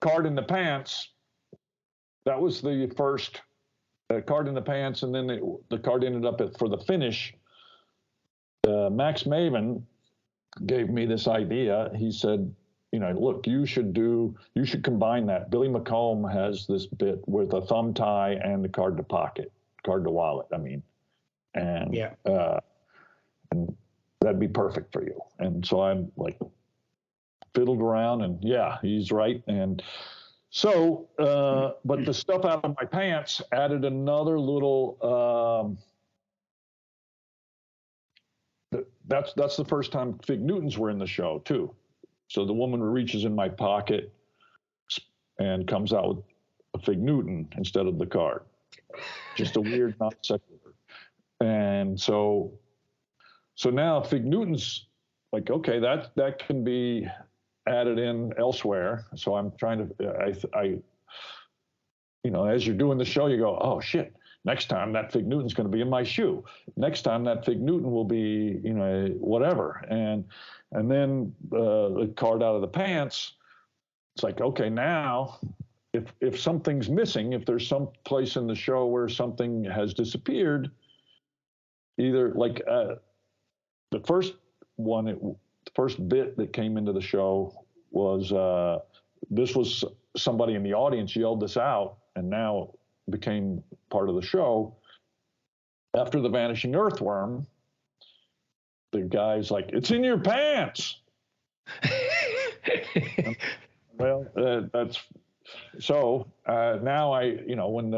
card in the pants, that was the first card in the pants, and then the card ended up for the finish. Max Maven gave me this idea. He said, look, you should combine that. Billy McComb has this bit with a thumb tie and the card to wallet, I mean. And, and that'd be perfect for you. And so I'm like, fiddled around, and yeah, he's right. And so, but the stuff out of my pants added another little, that's the first time Fig Newtons were in the show too. So the woman reaches in my pocket and comes out with a Fig Newton instead of the card. Just a weird non sequitur. And so now Fig Newton's like, okay, that can be added in elsewhere. So I'm trying to, as you're doing the show, you go, oh shit, next time that Fig Newton's going to be in my shoe. Next time that Fig Newton will be, whatever. And then the card out of the pants, it's like, okay, now if something's missing, if there's some place in the show where something has disappeared, either like the first bit that came into the show was this was somebody in the audience yelled this out, and now became part of the show. After the vanishing earthworm, the guy's like, "It's in your pants." Well, that's so. Now when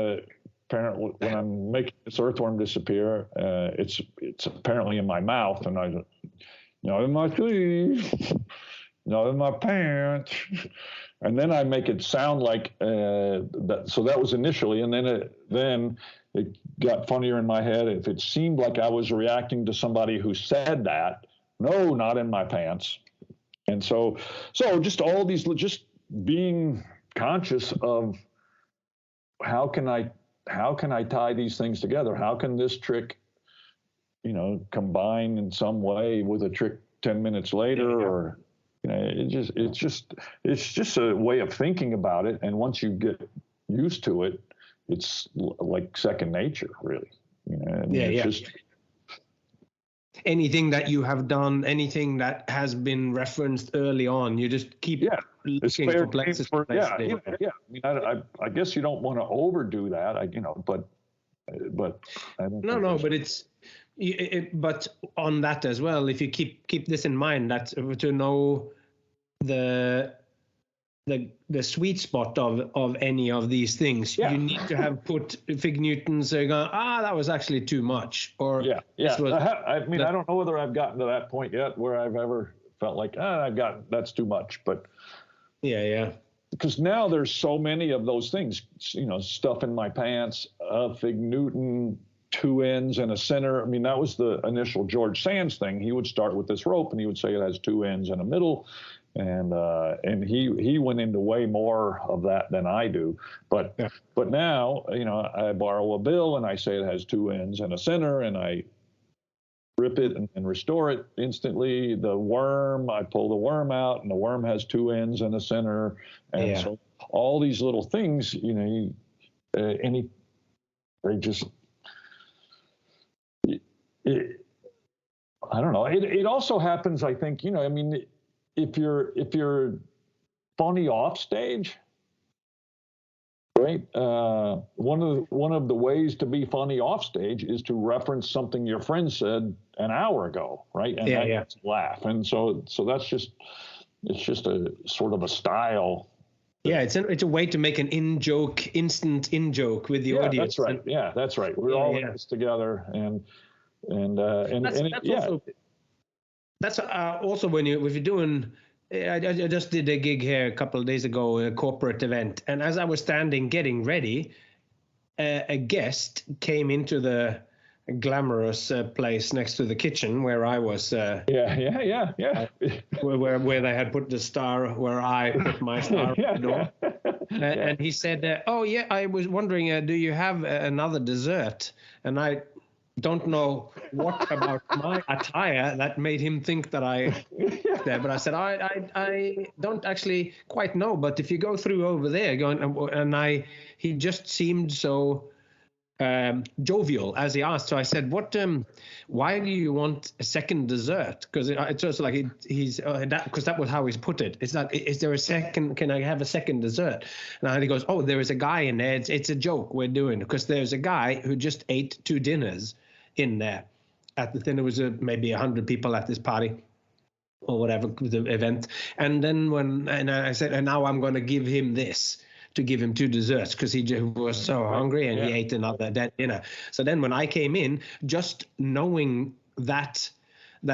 I'm making this earthworm disappear, it's apparently in my mouth, and I, not in my sleeve, not in my pants, and then I make it sound like that. So that was initially, and then it got funnier in my head. If it seemed like I was reacting to somebody who said that, no, not in my pants. And so just all these, just being conscious of how can I tie these things together? How can this trick, combine in some way with a trick 10 minutes later, or, it's just a way of thinking about it. And once you get used to it, it's like second nature, really. anything that you have done, anything that has been referenced early on, you just keep looking for places. Yeah. I mean, I guess you don't want to overdo that. But I don't. No, but it's. But on that as well, if you keep this in mind, that to know the sweet spot of any of these things, you need to have put Fig Newtons going, that was actually too much, or I don't know whether I've gotten to that point yet where I've ever felt like that's too much, but because now there's so many of those things, stuff in my pants, Fig Newton, 2 ends and a center. I mean, that was the initial George Sands thing. He would start with this rope and he would say it has 2 ends and a middle. And he went into way more of that than I do. But now, I borrow a bill and I say it has 2 ends and a center, and I rip it and restore it instantly. The worm, I pull the worm out, and the worm has 2 ends and a center. And so all these little things, they just, I don't know. It also happens, I think, if you're funny off stage, right? One of the ways to be funny off stage is to reference something your friend said an hour ago, right? And that's laugh. And so that's just a sort of a style. Yeah, it's a way to make an instant in joke with the audience. That's right. That's right. We're all in this together, That's also when if you're doing. I just did a gig here a couple of days ago, a corporate event, and as I was standing getting ready, a guest came into the glamorous place next to the kitchen where I was. Where they had put the star where I put my star. And he said, I was wondering, do you have another dessert? And I don't know what about my attire that made him think that I there, but I said I don't actually quite know, but if you go through over there, he just seemed so jovial as he asked. So I said, why do you want a second dessert? Because it's just like because that was how he's put it. It's like, is there a second? Can I have a second dessert? And he goes, there is a guy in there. It's a joke we're doing, because there's a guy who just ate 2 dinners in there. Then there was maybe 100 people at this party or whatever, the event. And then I said, and now I'm going to give him this, to give him 2 desserts, because he was so hungry and he ate another dinner. So then when I came in, just knowing that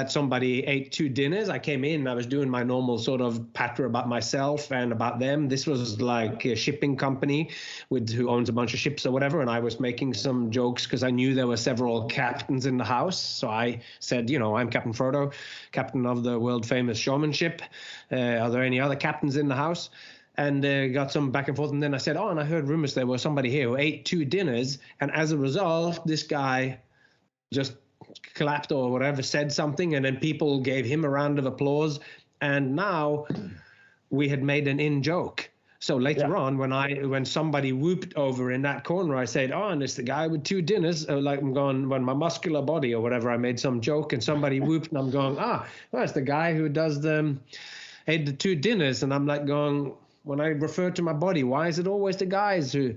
somebody ate 2 dinners, I came in, I was doing my normal sort of patter about myself and about them. This was like a shipping company who owns a bunch of ships or whatever, and I was making some jokes because I knew there were several captains in the house. So I said, I'm Captain Frodo, captain of the world famous showmanship. Are there any other captains in the house? And got some back and forth. And then I said, and I heard rumors there was somebody here who ate 2 dinners. And as a result, this guy just clapped or whatever, said something. And then people gave him a round of applause. And now we had made an in-joke. So later on, when somebody whooped over in that corner, I said, and it's the guy with 2 dinners. Like I'm going, when my muscular body or whatever, I made some joke and somebody whooped. And I'm going, it's the guy who ate the 2 dinners. And I'm like going... When I refer to my body, why is it always the guys who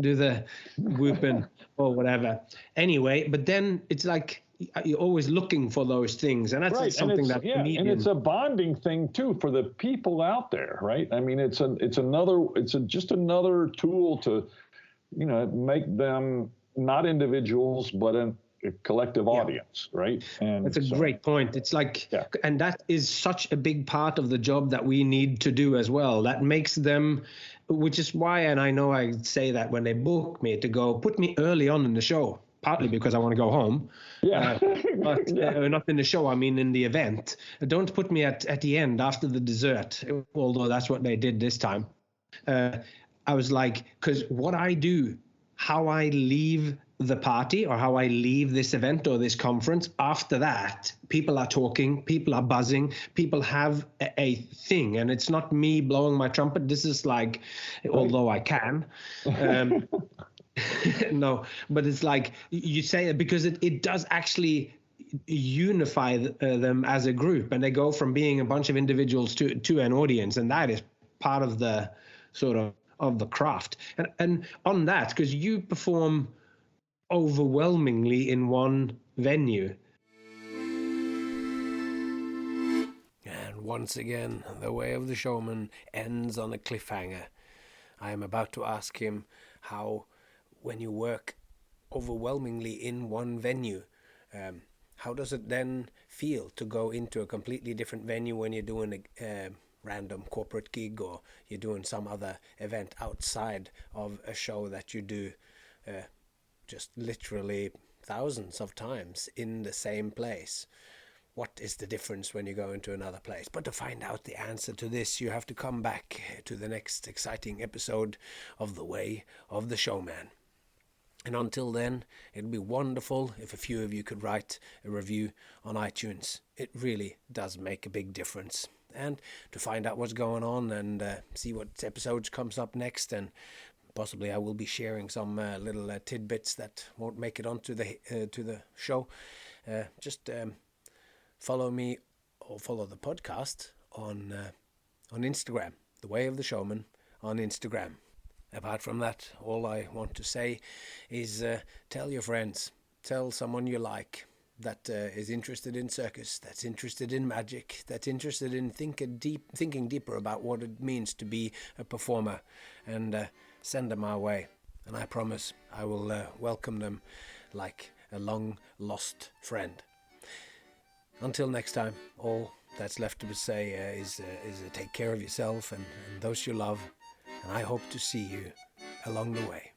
do the whooping or whatever? Anyway, but then it's like you're always looking for those things, and that's something that and it's a bonding thing too for the people out there, right? I mean, it's just another tool to, make them not individuals but a collective audience, right? And that's a great point. It's like, and that is such a big part of the job that we need to do as well. That makes them, which is why, and I know I say that when they book me to go, put me early on in the show, partly because I want to go home. But not in the show, I mean in the event. Don't put me at the end after the dessert, although that's what they did this time. I was like, because what I do, how I leave the party or how I leave this event or this conference, after that, people are talking, people are buzzing, people have a thing. And it's not me blowing my trumpet. This is like, although I can, no, but it's like you say it because it does actually unify them as a group, and they go from being a bunch of individuals to an audience, and that is part of the sort of the craft. And on that, because you perform overwhelmingly in one venue. And once again, the way of the showman ends on a cliffhanger. I am about to ask him how, when you work overwhelmingly in one venue, how does it then feel to go into a completely different venue when you're doing a random corporate gig, or you're doing some other event outside of a show that you do just literally thousands of times in the same place? What is the difference when you go into another place? But to find out the answer to this, you have to come back to the next exciting episode of The Way of the Showman. And until then, it'd be wonderful if a few of you could write a review on iTunes. It really does make a big difference. And to find out what's going on and see what episodes comes up next, and possibly I will be sharing some little tidbits that won't make it onto the show. Just follow me or follow the podcast on Instagram, The Way of the Showman on Instagram. Apart from that, all I want to say is tell your friends, tell someone you like that is interested in circus, that's interested in magic, that's interested in thinking deeper about what it means to be a performer, and send them our way. And I promise I will welcome them like a long-lost friend. Until next time, all that's left to say is take care of yourself and those you love, and I hope to see you along the way.